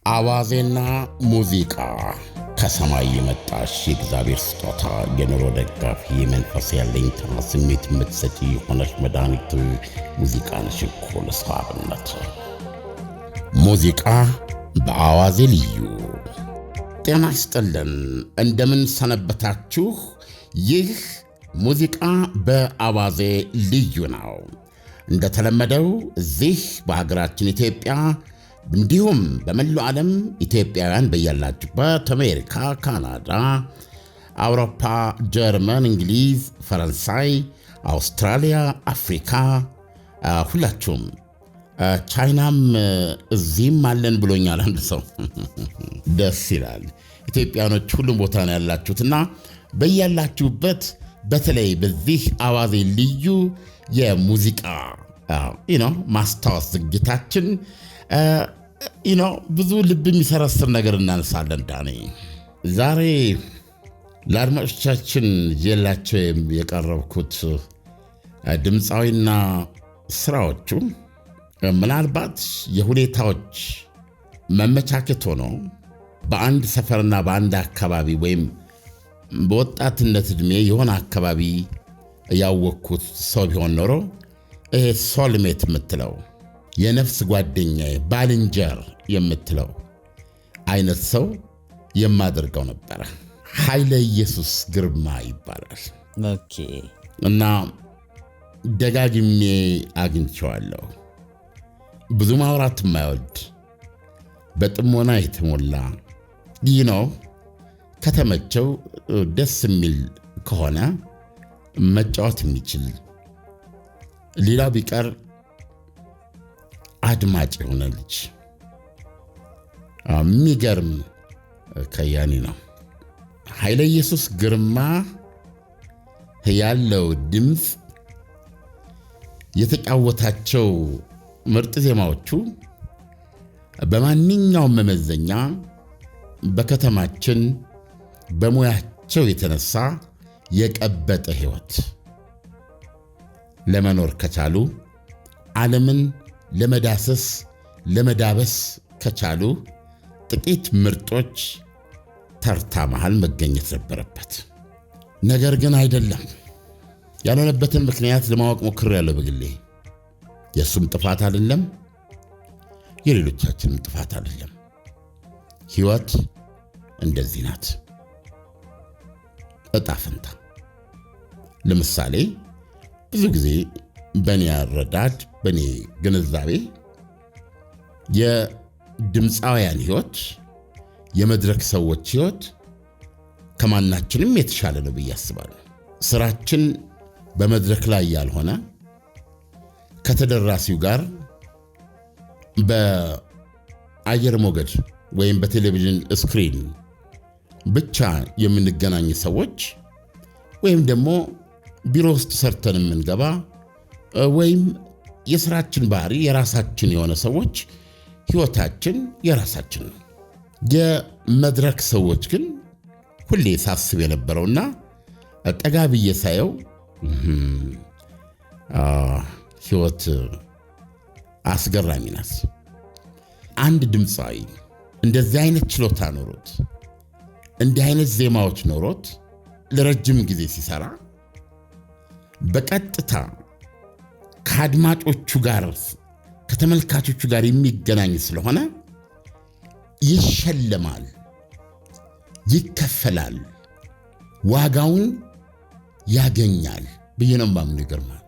አዋዜና ሙዚቃ ከሰማይ የመጣሽ የእግዚአብሔር ስጦታ የኑሮ ደጋፊ የመንፈስ ያለኝታ ስሜት የምትሰጪ የሆነች መድኃኒት ሙዚቃ ነሽ እኮ ለሰዋብነት። ሙዚቃ በአዋዜ ልዩ። ጤና ይስጥልን፣ እንደምን ሰነበታችሁ? ይህ ሙዚቃ በአዋዜ ልዩ ነው። እንደተለመደው እዚህ በሀገራችን ኢትዮጵያ እንዲሁም በመላው ዓለም ኢትዮጵያውያን በያላችሁበት አሜሪካ፣ ካናዳ፣ አውሮፓ፣ ጀርመን፣ እንግሊዝ፣ ፈረንሳይ፣ አውስትራሊያ፣ አፍሪካ ሁላችሁም ቻይናም እዚህም አለን ብሎኛል አንድ ሰው። ደስ ይላል። ኢትዮጵያኖች ሁሉም ቦታ ነው ያላችሁትና በያላችሁበት በተለይ በዚህ አዋዜ ልዩ የሙዚቃ ማስታወስ ዝግጅታችን ብዙ ልብ የሚሰረስር ነገር እናነሳለን። ዳኔ ዛሬ ለአድማጮቻችን ይዤላቸው የቀረብኩት ድምፃዊና ስራዎቹ ምናልባት የሁኔታዎች መመቻቸት ሆኖ በአንድ ሰፈርና በአንድ አካባቢ ወይም በወጣትነት ዕድሜ የሆነ አካባቢ ያወቅኩት ሰው ቢሆን ኖሮ ይሄ ሶልሜት የምትለው የነፍስ ጓደኛዬ ባልንጀር የምትለው አይነት ሰው የማደርገው ነበረ። ኃይለ ኢየሱስ ግርማ ይባላል። ኦኬ። እና ደጋግሜ አግኝቼዋለሁ። ብዙ ማውራት የማይወድ በጥሞና የተሞላ ከተመቸው ደስ የሚል ከሆነ መጫወት የሚችል ሌላው ቢቀር አድማጭ የሆነ ልጅ የሚገርም ከያኒ ነው። ኃይለ ኢየሱስ ግርማ ያለው ድምፅ የተጫወታቸው ምርጥ ዜማዎቹ በማንኛውም መመዘኛ በከተማችን በሙያቸው የተነሳ የቀበጠ ሕይወት ለመኖር ከቻሉ ዓለምን ለመዳሰስ ለመዳበስ ከቻሉ ጥቂት ምርጦች ተርታ መሃል መገኘት ነበረበት። ነገር ግን አይደለም። ያልሆነበትን ምክንያት ለማወቅ ሞክሬያለሁ በግሌ። የእሱም ጥፋት አይደለም፣ የሌሎቻችንም ጥፋት አይደለም። ሕይወት እንደዚህ ናት። ዕጣ ፈንታ። ለምሳሌ ብዙ ጊዜ በእኔ አረዳድ በእኔ ግንዛቤ የድምፃውያን ሕይወት የመድረክ ሰዎች ሕይወት ከማናችንም የተሻለ ነው ብዬ አስባለሁ። ስራችን በመድረክ ላይ ያልሆነ ከተደራሲው ጋር በአየር ሞገድ ወይም በቴሌቪዥን ስክሪን ብቻ የምንገናኝ ሰዎች ወይም ደግሞ ቢሮ ውስጥ ሰርተን የምንገባ ወይም የስራችን ባህሪ የራሳችን የሆነ ሰዎች ሕይወታችን የራሳችን ነው። የመድረክ ሰዎች ግን ሁሌ ሳስብ የነበረውና ጠጋ ብዬ ሳየው ሕይወት አስገራሚ ናት። አንድ ድምፃዊ እንደዚህ አይነት ችሎታ ኖሮት እንዲህ አይነት ዜማዎች ኖሮት ለረጅም ጊዜ ሲሰራ በቀጥታ ከአድማጮቹ ጋር ከተመልካቾቹ ጋር የሚገናኝ ስለሆነ ይሸለማል፣ ይከፈላል፣ ዋጋውን ያገኛል ብዬ ነው የማምነው። ይገርማል።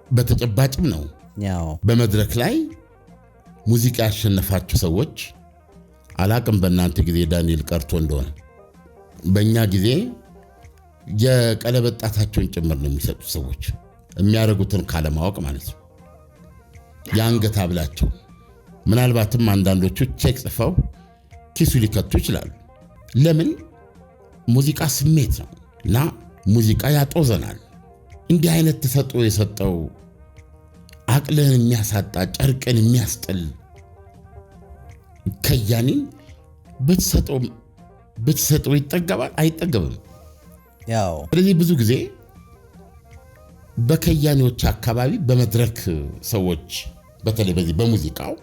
በተጨባጭም ነው። በመድረክ ላይ ሙዚቃ ያሸነፋችሁ ሰዎች አላቅም በእናንተ ጊዜ ዳንኤል ቀርቶ እንደሆነ በእኛ ጊዜ የቀለበት ጣታቸውን ጭምር ነው የሚሰጡት ሰዎች የሚያደርጉትን ካለማወቅ ማለት ነው። የአንገት ሐብላቸው ምናልባትም አንዳንዶቹ ቼክ ጽፈው ኪሱ ሊከቱ ይችላሉ። ለምን? ሙዚቃ ስሜት ነው እና ሙዚቃ ያጦዘናል። እንዲህ አይነት ተሰጥኦ የሰጠው አቅልን የሚያሳጣ ጨርቅን የሚያስጥል ከያኒን ብትሰጠው ይጠገባል? አይጠገብም። ስለዚህ ብዙ ጊዜ በከያኒዎች አካባቢ በመድረክ ሰዎች በተለይ በዚህ በሙዚቃው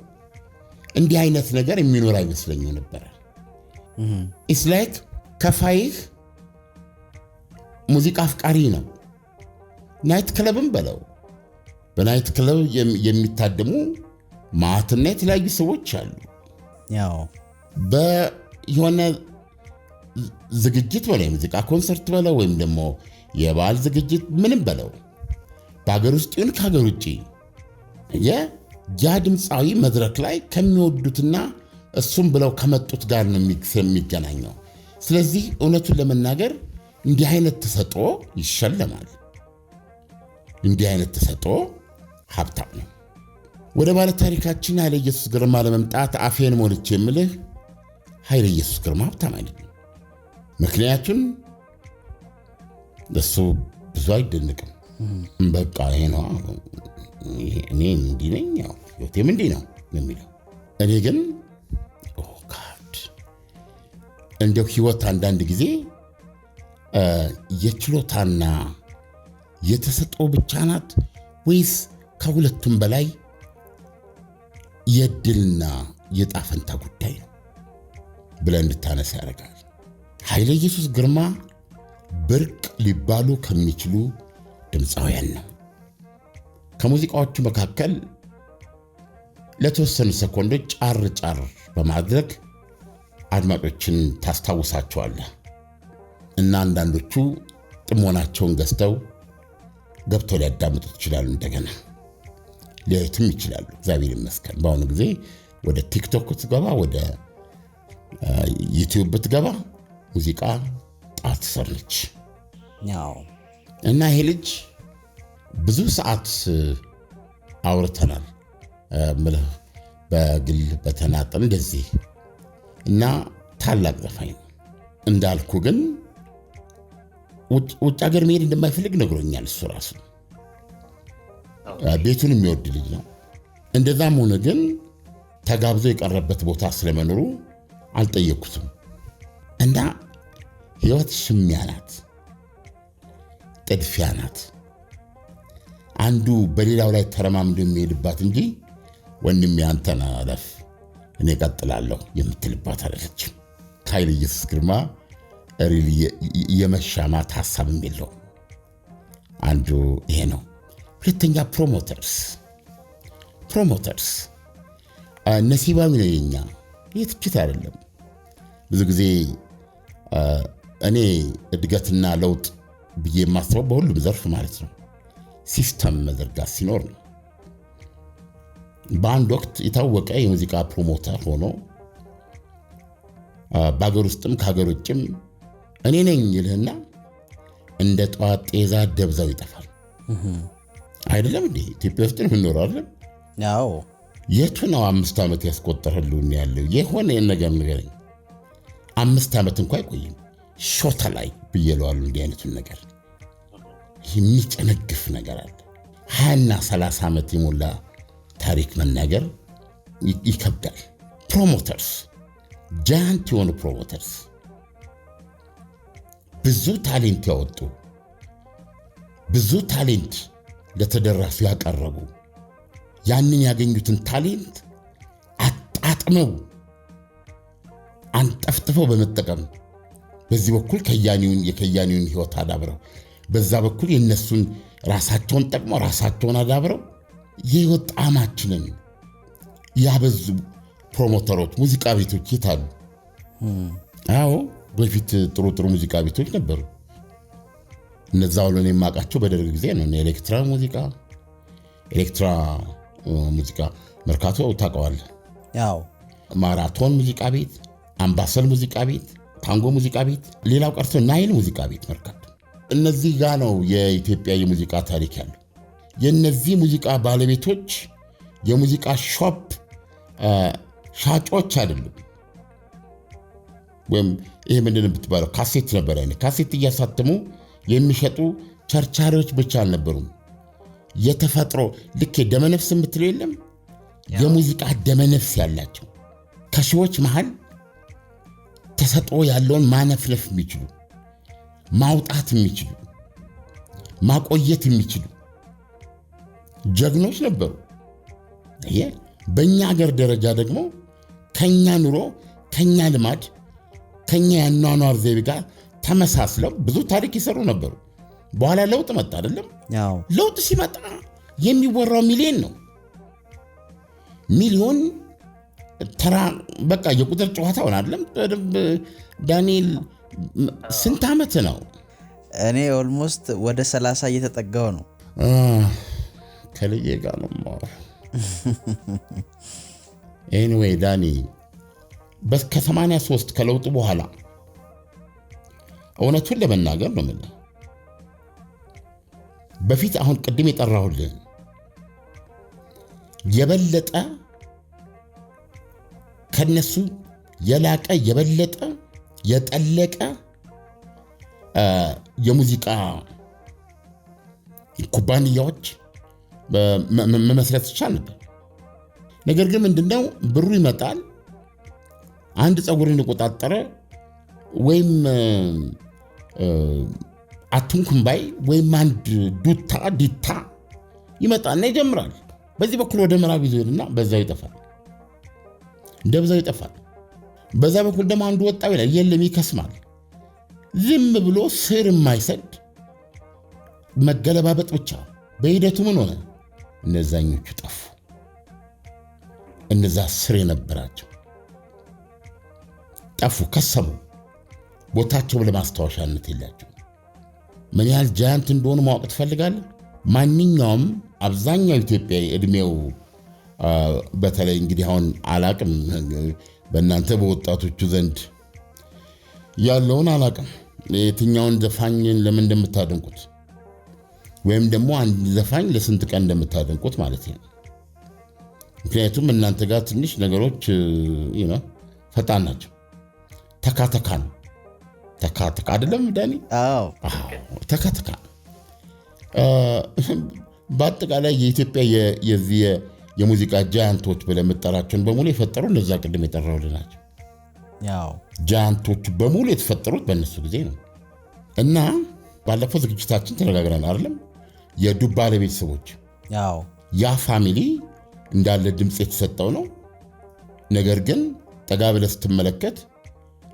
እንዲህ አይነት ነገር የሚኖር አይመስለኝም ነበር። ኢትስ ላይክ ከፋይህ ሙዚቃ አፍቃሪ ነው። ናይት ክለብም በለው በናይት ክለብ የሚታደሙ ማዕትና የተለያዩ ሰዎች አሉ። ያው በየሆነ ዝግጅት በለው የሙዚቃ ኮንሰርት በለው ወይም ደግሞ የበዓል ዝግጅት ምንም በለው በሀገር ውስጥ ይሁን ከሀገር ውጭ ያ ድምፃዊ መድረክ ላይ ከሚወዱትና እሱም ብለው ከመጡት ጋር ነው የሚገናኘው። ስለዚህ እውነቱን ለመናገር እንዲህ አይነት ተሰጥኦ ይሸለማል። እንዲህ አይነት ተሰጥኦ ሀብታም ነው። ወደ ባለ ታሪካችን ኃይለ ኢየሱስ ግርማ ለመምጣት አፌን ሞልቼ የምልህ ኃይለ ኢየሱስ ግርማ ሀብታም አይደለም። ምክንያቱም እሱ ብዙ አይደንቅም። በቃ ይሄ ነው እኔ እንዲህ ነኝ ህይወቴም እንዲህ ነው የሚለው። እኔ ግን እንደው ህይወት አንዳንድ ጊዜ የችሎታና የተሰጥኦ ብቻ ናት ወይስ ከሁለቱም በላይ የድልና የጣፈንታ ጉዳይ ነው ብለህ እንድታነሳ ያደርጋል። ኃይለ ኢየሱስ ግርማ ብርቅ ሊባሉ ከሚችሉ ድምፃውያን ነው። ከሙዚቃዎቹ መካከል ለተወሰኑ ሰኮንዶች ጫር ጫር በማድረግ አድማጮችን ታስታውሳቸዋለህ እና አንዳንዶቹ ጥሞናቸውን ገዝተው ገብተው ሊያዳምጡት ይችላሉ። እንደገና ሊያዩትም ይችላሉ። እግዚአብሔር ይመስገን። በአሁኑ ጊዜ ወደ ቲክቶክ ብትገባ፣ ወደ ዩቲዩብ ብትገባ ሙዚቃ ጣት ስር ነች እና ይሄ ልጅ ብዙ ሰዓት አውርተናል ምልህ በግል በተናጠል እንደዚህ እና ታላቅ ዘፋኝ ነው። እንዳልኩ ግን ውጭ ሀገር መሄድ እንደማይፈልግ ነግሮኛል። እሱ ራሱ ቤቱን የሚወድ ልጅ ነው። እንደዛም ሆነ ግን ተጋብዞ የቀረበት ቦታ ስለመኖሩ አልጠየኩትም። እና ህይወት ሽሚያ ናት፣ ጥድፊያ ናት። አንዱ በሌላው ላይ ተረማምዶ የሚሄድባት እንጂ ወንድሜ አንተን አለፍ እኔ ቀጥላለሁ የምትልባት አይደለችም። ኃይለ ኢየሱስ ግርማ የመሻማት ሐሳብም የለውም። አንዱ ይሄ ነው። ሁለተኛ ፕሮሞተርስ ነሲባዊ ነው የኛ የትችት አይደለም። ብዙ ጊዜ እኔ እድገትና ለውጥ ብዬ የማስበው በሁሉም ዘርፍ ማለት ነው ሲስተም መዘርጋት ሲኖር ነው። በአንድ ወቅት የታወቀ የሙዚቃ ፕሮሞተር ሆኖ በአገር ውስጥም ከሀገር ውጭም እኔ ነኝ ይልህና እንደ ጠዋት ጤዛ ደብዛው ይጠፋል። አይደለም እንዴ? ኢትዮጵያ ውስጥ ነው የምንኖረው አይደለም? ያው የቱ ነው 5 ዓመት ያስቆጠረልን ያለው? የሆነ ነገር ንገረኝ። 5 ዓመት እንኳን አይቆይም። ሾታ ላይ ብየለዋሉ። እንዲህ አይነቱን ነገር የሚጨነግፍ ነገር አለ። 20 እና 30 ዓመት የሞላ ታሪክ መናገር ይከብዳል። ፕሮሞተርስ ጃንት የሆኑ ፕሮሞተርስ ብዙ ታሌንት ያወጡ ብዙ ታሌንት ለተደራሱ ያቀረቡ ያንን ያገኙትን ታሌንት አጣጥመው አንጠፍጥፈው በመጠቀም በዚህ በኩል የከያኒውን ህይወት አዳብረው በዛ በኩል የነሱን ራሳቸውን ጠቅመው ራሳቸውን አዳብረው የህይወት ጣዕማችንን ያበዙ ፕሮሞተሮች፣ ሙዚቃ ቤቶች የታሉ? አዎ በፊት ጥሩ ሙዚቃ ቤቶች ነበሩ። እነዛ ሁሉ እኔ የማውቃቸው በደርግ ጊዜ ነው። ኤሌክትራ ሙዚቃ መርካቶ ታውቀዋለህ? ያው ማራቶን ሙዚቃ ቤት፣ አምባሰል ሙዚቃ ቤት፣ ታንጎ ሙዚቃ ቤት፣ ሌላው ቀርቶ ናይል ሙዚቃ ቤት መርካቶ። እነዚህ ጋር ነው የኢትዮጵያ የሙዚቃ ታሪክ ያለው። የነዚህ ሙዚቃ ባለቤቶች የሙዚቃ ሾፕ ሻጮች አይደሉም። ወይም ይሄ ምንድን ብትባለው ካሴት ነበር አይነት ካሴት እያሳተሙ የሚሸጡ ቸርቻሪዎች ብቻ አልነበሩም። የተፈጥሮ ልክ ደመነፍስ የምትለው የለም፣ የሙዚቃ ደመነፍስ ያላቸው ከሺዎች መሃል ተሰጥኦ ያለውን ማነፍነፍ የሚችሉ ማውጣት የሚችሉ ማቆየት የሚችሉ ጀግኖች ነበሩ። በእኛ ሀገር ደረጃ ደግሞ ከኛ ኑሮ፣ ከኛ ልማድ፣ ከኛ ያኗኗር ዘይቤ ጋር ተመሳስለው ብዙ ታሪክ ይሰሩ ነበሩ። በኋላ ለውጥ መጣ አይደለም? ለውጥ ሲመጣ የሚወራው ሚሊዮን ነው። ሚሊዮን ተራ በቃ የቁጥር ጨዋታ ሆነ አይደለም? ዳንኤል ስንት ዓመት ነው? እኔ ኦልሞስት ወደ 30 እየተጠጋው ነው። ከልጄ ጋር ነው ማለት። ኤኒዌይ ዳኒ ከ83 ከለውጡ በኋላ እውነቱን ለመናገር ነው የምልህ በፊት አሁን ቅድም የጠራሁልህ የበለጠ ከነሱ የላቀ የበለጠ የጠለቀ የሙዚቃ ኩባንያዎች መመስረት ይቻል ነበር። ነገር ግን ምንድነው ብሩ ይመጣል፣ አንድ ፀጉርን የቆጣጠረ ወይም አትንኩምባይ ወይም አንድ ዲታ ይመጣና ይጀምራል። በዚህ በኩል ወደ ምዕራብ ይዞ ሄድና በዛው ይጠፋል፣ እንደበዛው ይጠፋል። በዛ በኩል ደግሞ አንዱ ወጣው ይላል፣ የለም ይከስማል። ዝም ብሎ ስር የማይሰድ መገለባበጥ ብቻ። በሂደቱ ምን ሆነ? እነዛኞቹ ጠፉ። እነዛ ስር የነበራቸው ጠፉ፣ ከሰሙ። ቦታቸው ለማስታወሻነት የላቸው። ምን ያህል ጃያንት እንደሆኑ ማወቅ ትፈልጋለህ? ማንኛውም አብዛኛው ኢትዮጵያዊ እድሜው በተለይ እንግዲህ አሁን አላቅም በእናንተ በወጣቶቹ ዘንድ ያለውን አላቅም፣ የትኛውን ዘፋኝን ለምን እንደምታደንቁት ወይም ደግሞ አንድ ዘፋኝ ለስንት ቀን እንደምታደንቁት ማለት ነው። ምክንያቱም እናንተ ጋር ትንሽ ነገሮች ፈጣን ናቸው። ተካተካ ነው። ተካተካ አይደለም ዳኒ? አዎ ተካተካ። በአጠቃላይ የኢትዮጵያ የዚህ የሙዚቃ ጃያንቶች ብለን የምጠራቸውን በሙሉ የፈጠሩ እነዛ ቅድም የጠራሁልህ ናቸው። ጃያንቶቹ በሙሉ የተፈጠሩት በእነሱ ጊዜ ነው። እና ባለፈው ዝግጅታችን ተነጋግረን አይደለም? የዱባለ ቤተሰቦች ያ ፋሚሊ እንዳለ ድምፅ የተሰጠው ነው። ነገር ግን ጠጋ ብለህ ስትመለከት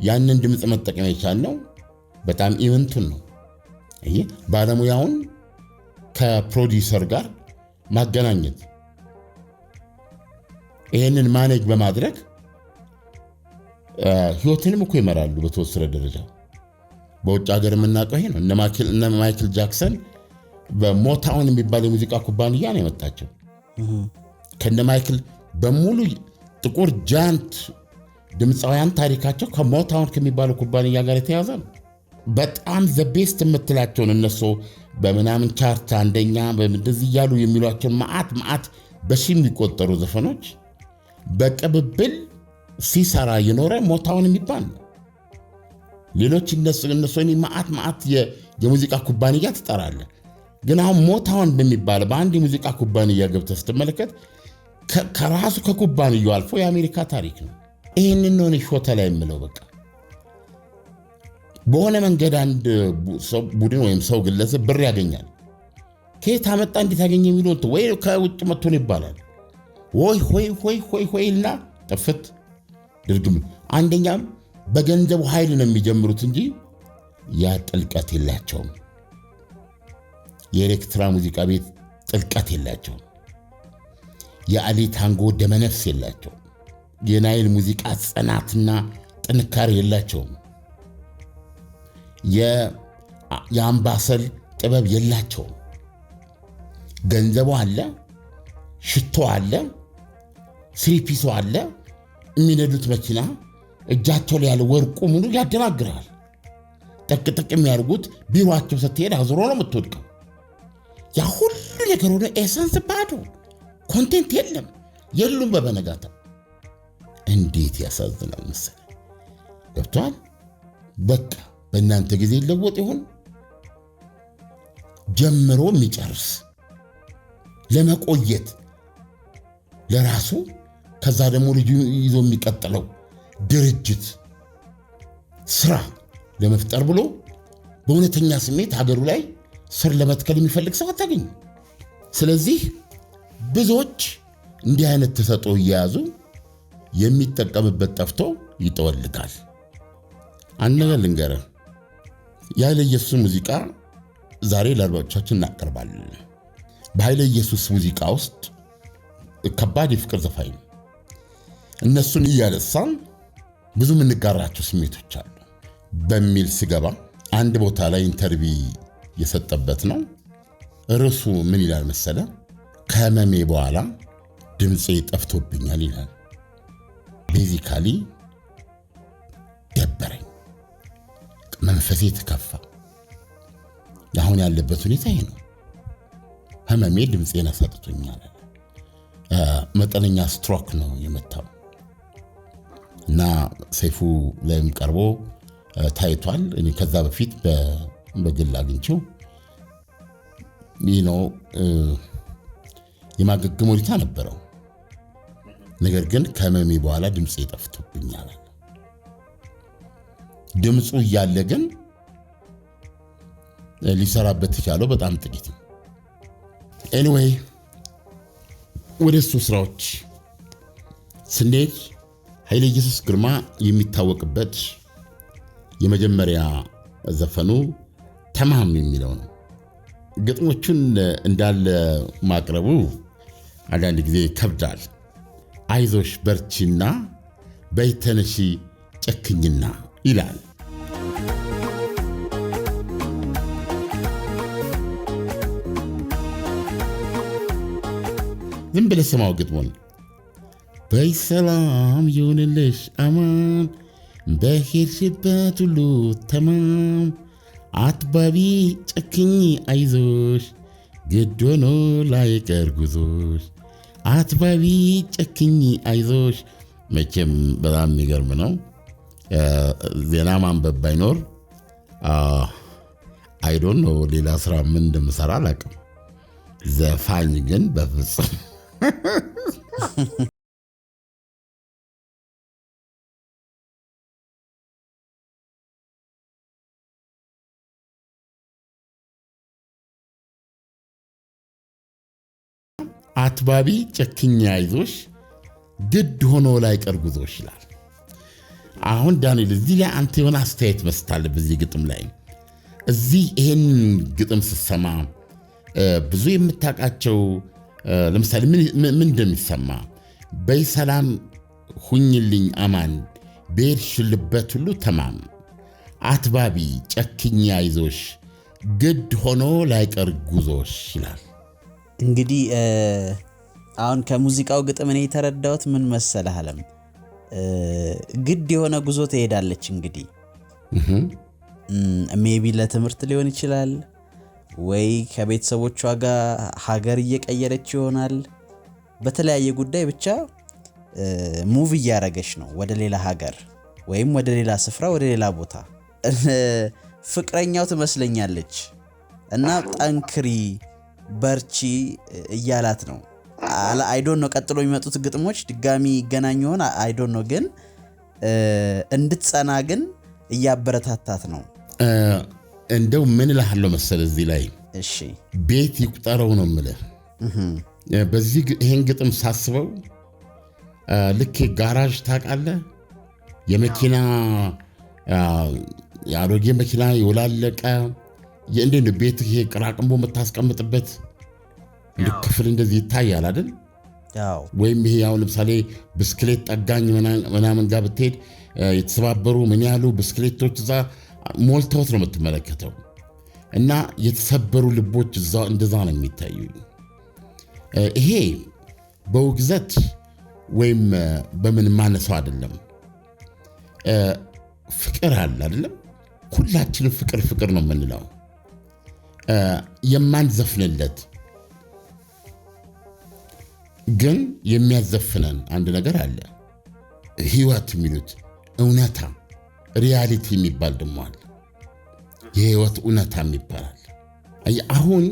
ያንን ድምፅ መጠቀም የቻልነው በጣም ኢቨንቱን ነው። ይሄ ባለሙያውን ከፕሮዲውሰር ጋር ማገናኘት፣ ይሄንን ማኔጅ በማድረግ ህይወትንም እኮ ይመራሉ በተወሰነ ደረጃ። በውጭ ሀገር የምናውቀው ይሄ ነው። እነ ማይክል ጃክሰን በሞታውን የሚባል የሙዚቃ ኩባንያ ነው የመጣቸው። ከነ ማይክል በሙሉ ጥቁር ጃንት ድምፃውያን ታሪካቸው ከሞታውን ከሚባለው ኩባንያ ጋር የተያዘ ነው። በጣም ዘቤስት የምትላቸውን እነሱ በምናምን ቻርት አንደኛ በምድዝ እያሉ የሚሏቸውን ማአት በሺ የሚቆጠሩ ዘፈኖች በቅብብል ሲሰራ የኖረ ሞታውን የሚባል ነው። ሌሎች እነሱ ማአት የሙዚቃ ኩባንያ ትጠራለህ። ግን አሁን ሞታውን በሚባል በአንድ የሙዚቃ ኩባንያ ገብተህ ስትመለከት ከራሱ ከኩባንያው አልፎ የአሜሪካ ታሪክ ነው። ይህንን ነው ሾተ ላይ የምለው። በቃ በሆነ መንገድ አንድ ቡድን ወይም ሰው ግለሰብ ብር ያገኛል። ከየት አመጣ እንዴት ያገኘ የሚለው ወይ ከውጭ መጥቶ ነው ይባላል። ሆይና ጥፍት ድርግም። አንደኛም በገንዘቡ ኃይል ነው የሚጀምሩት እንጂ ያ ጥልቀት የላቸውም። የኤሌክትራ ሙዚቃ ቤት ጥልቀት የላቸውም። የአሊ ታንጎ ደመነፍስ የላቸውም። የናይል ሙዚቃ ጽናትና ጥንካሬ የላቸውም። የአምባሰል ጥበብ የላቸውም። ገንዘቡ አለ፣ ሽቶ አለ፣ ስሪፒሶ አለ፣ የሚነዱት መኪና እጃቸው ላይ ያለ ወርቁ ምኑ ያደናግራል። ጠቅጠቅ የሚያደርጉት ቢሮአቸው ስትሄድ አዙሮ ነው የምትወድቀው። ያ ሁሉ ነገር ሆነ ኤሰንስ ባዶ፣ ኮንቴንት የሉም በበነጋታ። እንዴት ያሳዝናል መሰለህ። ገብቶሃል? በቃ በእናንተ ጊዜ ይለወጥ ይሆን? ጀምሮ የሚጨርስ ለመቆየት ለራሱ ከዛ ደግሞ ልጁ ይዞ የሚቀጥለው ድርጅት ስራ ለመፍጠር ብሎ በእውነተኛ ስሜት ሀገሩ ላይ ስር ለመትከል የሚፈልግ ሰው አታገኝ። ስለዚህ ብዙዎች እንዲህ አይነት ተሰጥኦ እየያዙ የሚጠቀምበት ጠፍቶ ይጠወልጋል። አንድ ነገር ልንገርህ፣ የኃይለ ኢየሱስ ሙዚቃ ዛሬ ለአድማጮቻችን እናቀርባለን። በኃይለ ኢየሱስ ሙዚቃ ውስጥ ከባድ የፍቅር ዘፋኝ ነው። እነሱን እያነሳን ብዙ የምንጋራቸው ስሜቶች አሉ በሚል ስገባ አንድ ቦታ ላይ ኢንተርቪ የሰጠበት ነው። ርዕሱ ምን ይላል መሰለ? ከህመሜ በኋላ ድምፄ ጠፍቶብኛል ይላል። ቤዚካሊ ደበረኝ፣ መንፈሴ ተከፋ። አሁን ያለበት ሁኔታ ይሄ ነው። ህመሜ ድምፄን አሳጥቶኛል። መጠነኛ ስትሮክ ነው የመታው እና ሰይፉ ላይም ቀርቦ ታይቷል። እኔ ከዛ በፊት በግል አግኝቼው የማገገም ሁኔታ ነበረው። ነገር ግን ከህመሜ በኋላ ድምፄ ጠፍቶብኛል። ድምፁ እያለ ግን ሊሰራበት የቻለው በጣም ጥቂት ነው። ኤኒዌይ ወደ እሱ ስራዎች ስንሄድ ኃይለ ኢየሱስ ግርማ የሚታወቅበት የመጀመሪያ ዘፈኑ ተማም የሚለው ነው። ግጥሞቹን እንዳለ ማቅረቡ አንዳንድ ጊዜ ከብዳል። አይዞሽ በርቺና በይተነሺ ጨክኝና ይላል። ዝም ብለህ ስማው ግጥሙን። በሰላም ይሁንልሽ አማን፣ በሄድሽበት ሁሉ ተማም፣ አትባቢ ጨክኝ አይዞሽ፣ ግድ ሆኖ ላይቀር ጉዞሽ፣ አትባቢ ጨክኝ አይዞሽ። መቼም በጣም የሚገርም ነው። ዜና ማንበብ ባይኖር አይዶን ነው ሌላ ስራ ምን እንደምሰራ አላውቅም። ዘፋኝ ግን በፍጹም አትባቢ ጨክኝ አይዞሽ፣ ግድ ሆኖ ላይቀር ጉዞሽ ይላል። አሁን ዳንኤል እዚህ ላይ አንተ የሆነ አስተያየት መስታል። በዚህ ግጥም ላይ እዚህ ይሄን ግጥም ስትሰማ ብዙ የምታውቃቸው ለምሳሌ ምን እንደሚሰማ በሰላም ሁኝልኝ አማን፣ በሄድሽበት ሁሉ ተማም፣ አትባቢ ጨክኝ አይዞሽ፣ ግድ ሆኖ ላይቀር ጉዞሽ ይላል። እንግዲህ አሁን ከሙዚቃው ግጥም እኔ የተረዳሁት ምን መሰለህ አለም፣ ግድ የሆነ ጉዞ ትሄዳለች። እንግዲህ ሜቢ ለትምህርት ሊሆን ይችላል ወይ ከቤተሰቦቿ ጋር ሀገር እየቀየረች ይሆናል። በተለያየ ጉዳይ ብቻ ሙቭ እያረገች ነው ወደ ሌላ ሀገር ወይም ወደ ሌላ ስፍራ፣ ወደ ሌላ ቦታ። ፍቅረኛው ትመስለኛለች እና ጠንክሪ በርቺ እያላት ነው። አይዶን ነው ቀጥሎ የሚመጡት ግጥሞች ድጋሚ ይገናኙ ይሆን አይዶን ነው፣ ግን እንድትጸና ግን እያበረታታት ነው። እንደው ምን እልሃለሁ መሰለህ እዚህ ላይ እሺ ቤት ይቁጠረው ነው የምልህ። በዚህ ይሄን ግጥም ሳስበው ልክ ጋራዥ ታውቃለህ፣ የመኪና የአሮጌ መኪና የወላለቀ እንዴት ነው ቤት ይሄ ቅራቅንቦ የምታስቀምጥበት ክፍል እንደዚህ ይታያል አይደል? ወይም ይሄ ያው ለምሳሌ ብስክሌት ጠጋኝ ምናምን ጋር ብትሄድ የተሰባበሩ ምን ያሉ ብስክሌቶች እዛ ሞልተውት ነው የምትመለከተው። እና የተሰበሩ ልቦች እዛ እንደዛ ነው የሚታዩ። ይሄ በውግዘት ወይም በምን ማነሳው አይደለም። ፍቅር አለ አይደለም? ሁላችንም ፍቅር ፍቅር ነው የምንለው። የማንዘፍንለት ግን የሚያዘፍነን አንድ ነገር አለ። ህይወት የሚሉት እውነታ ሪያሊቲ የሚባል ደሞ አለ። የህይወት እውነታ የሚባላል። አሁን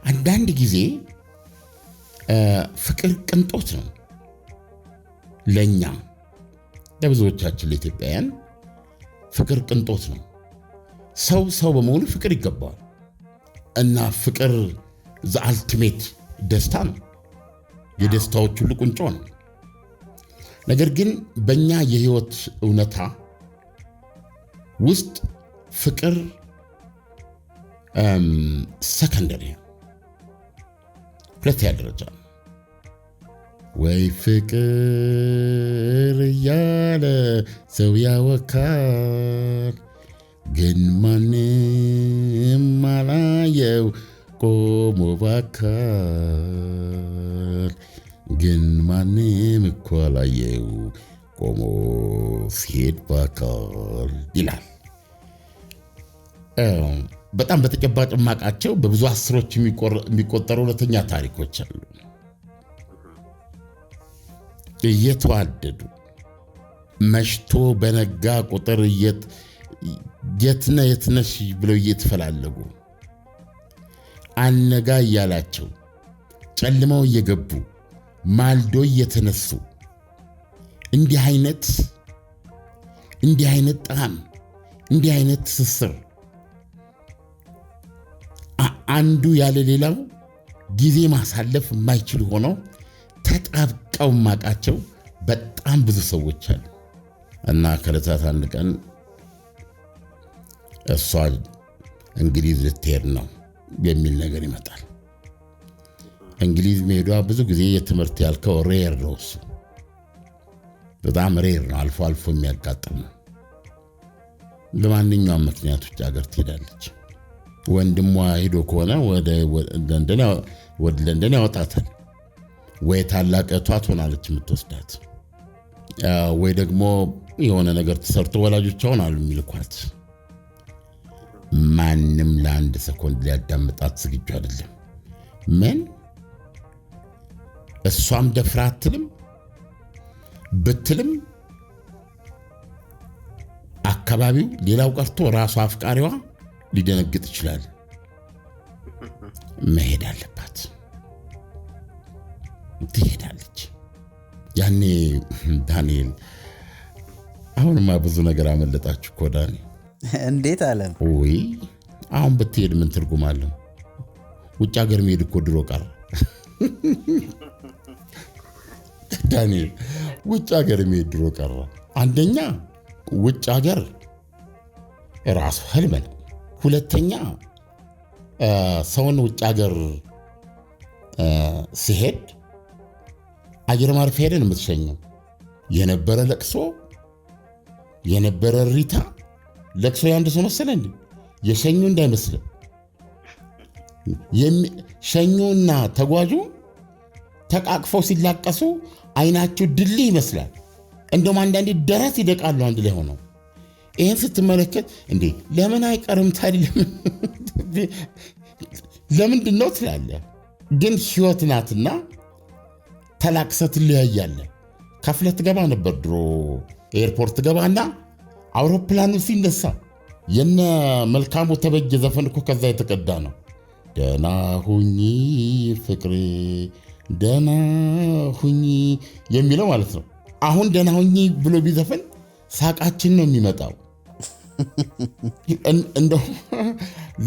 አንዳንድ ጊዜ ፍቅር ቅንጦት ነው ለኛ፣ ለብዙዎቻችን ለኢትዮጵያውያን ፍቅር ቅንጦት ነው። ሰው በመሆኑ ፍቅር ይገባዋል እና ፍቅር ዘአልቲሜት ደስታ ነው። የደስታዎች ሁሉ ቁንጮ ነው። ነገር ግን በእኛ የህይወት እውነታ ውስጥ ፍቅር ሰከንደሪ ሁለተኛ ደረጃ ወይ ፍቅር እያለ ሰው ያወካል፣ ግን ማንም አላየው ቆሞ ባካል፣ ግን ማንም እኮ አላየው ቆሞ ሲሄድ ባካል ይላል። በጣም በተጨባጭ ማቃቸው በብዙ አስሮች የሚቆጠሩ እውነተኛ ታሪኮች አሉ። እየተዋደዱ መሽቶ በነጋ ቁጥር የትነሽ ብለው እየተፈላለጉ አልነጋ እያላቸው ጨልመው እየገቡ ማልዶ እየተነሱ እንዲህ አይነት ጣዕም እንዲህ አይነት ትስስር አንዱ ያለ ሌላው ጊዜ ማሳለፍ የማይችሉ ሆነው ተጣብቀው ማቃቸው በጣም ብዙ ሰዎች አሉ። እና ከዕለታት አንድ ቀን እሷ እንግሊዝ ልትሄድ ነው የሚል ነገር ይመጣል። እንግሊዝ መሄዷ ብዙ ጊዜ የትምህርት ያልከው ሬር ነው። እሱ በጣም ሬር ነው፣ አልፎ አልፎ የሚያጋጥም ነው። በማንኛውም ምክንያት ውጭ ሀገር ትሄዳለች። ወንድሟ ሄዶ ከሆነ ወደ ለንደን ያወጣታል፣ ወይ ታላቅ እህቷ ትሆናለች የምትወስዳት፣ ወይ ደግሞ የሆነ ነገር ተሰርቶ ወላጆቿ ሆናሉ የሚልኳት። ማንም ለአንድ ሰኮንድ ሊያዳምጣት ዝግጁ አይደለም። ምን እሷም ደፍራ አትልም ብትልም አካባቢው ሌላው ቀርቶ ራሷ አፍቃሪዋ ሊደነግጥ ይችላል። መሄድ አለባት፣ ትሄዳለች። ያኔ ዳንኤል አሁንማ ብዙ ነገር አመለጣችሁ እኮ ዳኒ። እንዴት አለ? ወይ አሁን ብትሄድ ምን ትርጉም አለው? ውጭ ሀገር መሄድ እኮ ድሮ ቀረ ዳንኤል። ውጭ ሀገር መሄድ ድሮ ቀረ። አንደኛ ውጭ ሀገር ራሱ ህልም ነው። ሁለተኛ ሰውን ውጭ ሀገር ሲሄድ አየር ማረፊያ ሄደን የምትሸኘው የነበረ ለቅሶ የነበረ ሪታ። ለቅሶ ያንድ ሰው መሰለ እንዴ? የሸኙ እንዳይመስል። ሸኙና ተጓዡ ተቃቅፈው ሲላቀሱ አይናቸው ድልህ ይመስላል። እንደውም አንዳንዴ ደረት ይደቃሉ አንድ ላይ ሆነው። ይህን ስትመለከት እንዴ ለምን አይቀርም ታዲያ ለምንድን ነው ትላለህ። ግን ህይወት ናትና ተላቅሰህ ትለያያለህ። ከፍለህ ትገባ ነበር ድሮ ኤርፖርት ገባና አውሮፕላኑ ሲነሳ የነ መልካሙ ተበጀ ዘፈን እኮ ከዛ የተቀዳ ነው። ደህና ሁኚ ፍቅሬ ደህና ሁኚ የሚለው ማለት ነው። አሁን ደህና ሁኚ ብሎ ቢዘፈን ሳቃችን ነው የሚመጣው። እንደው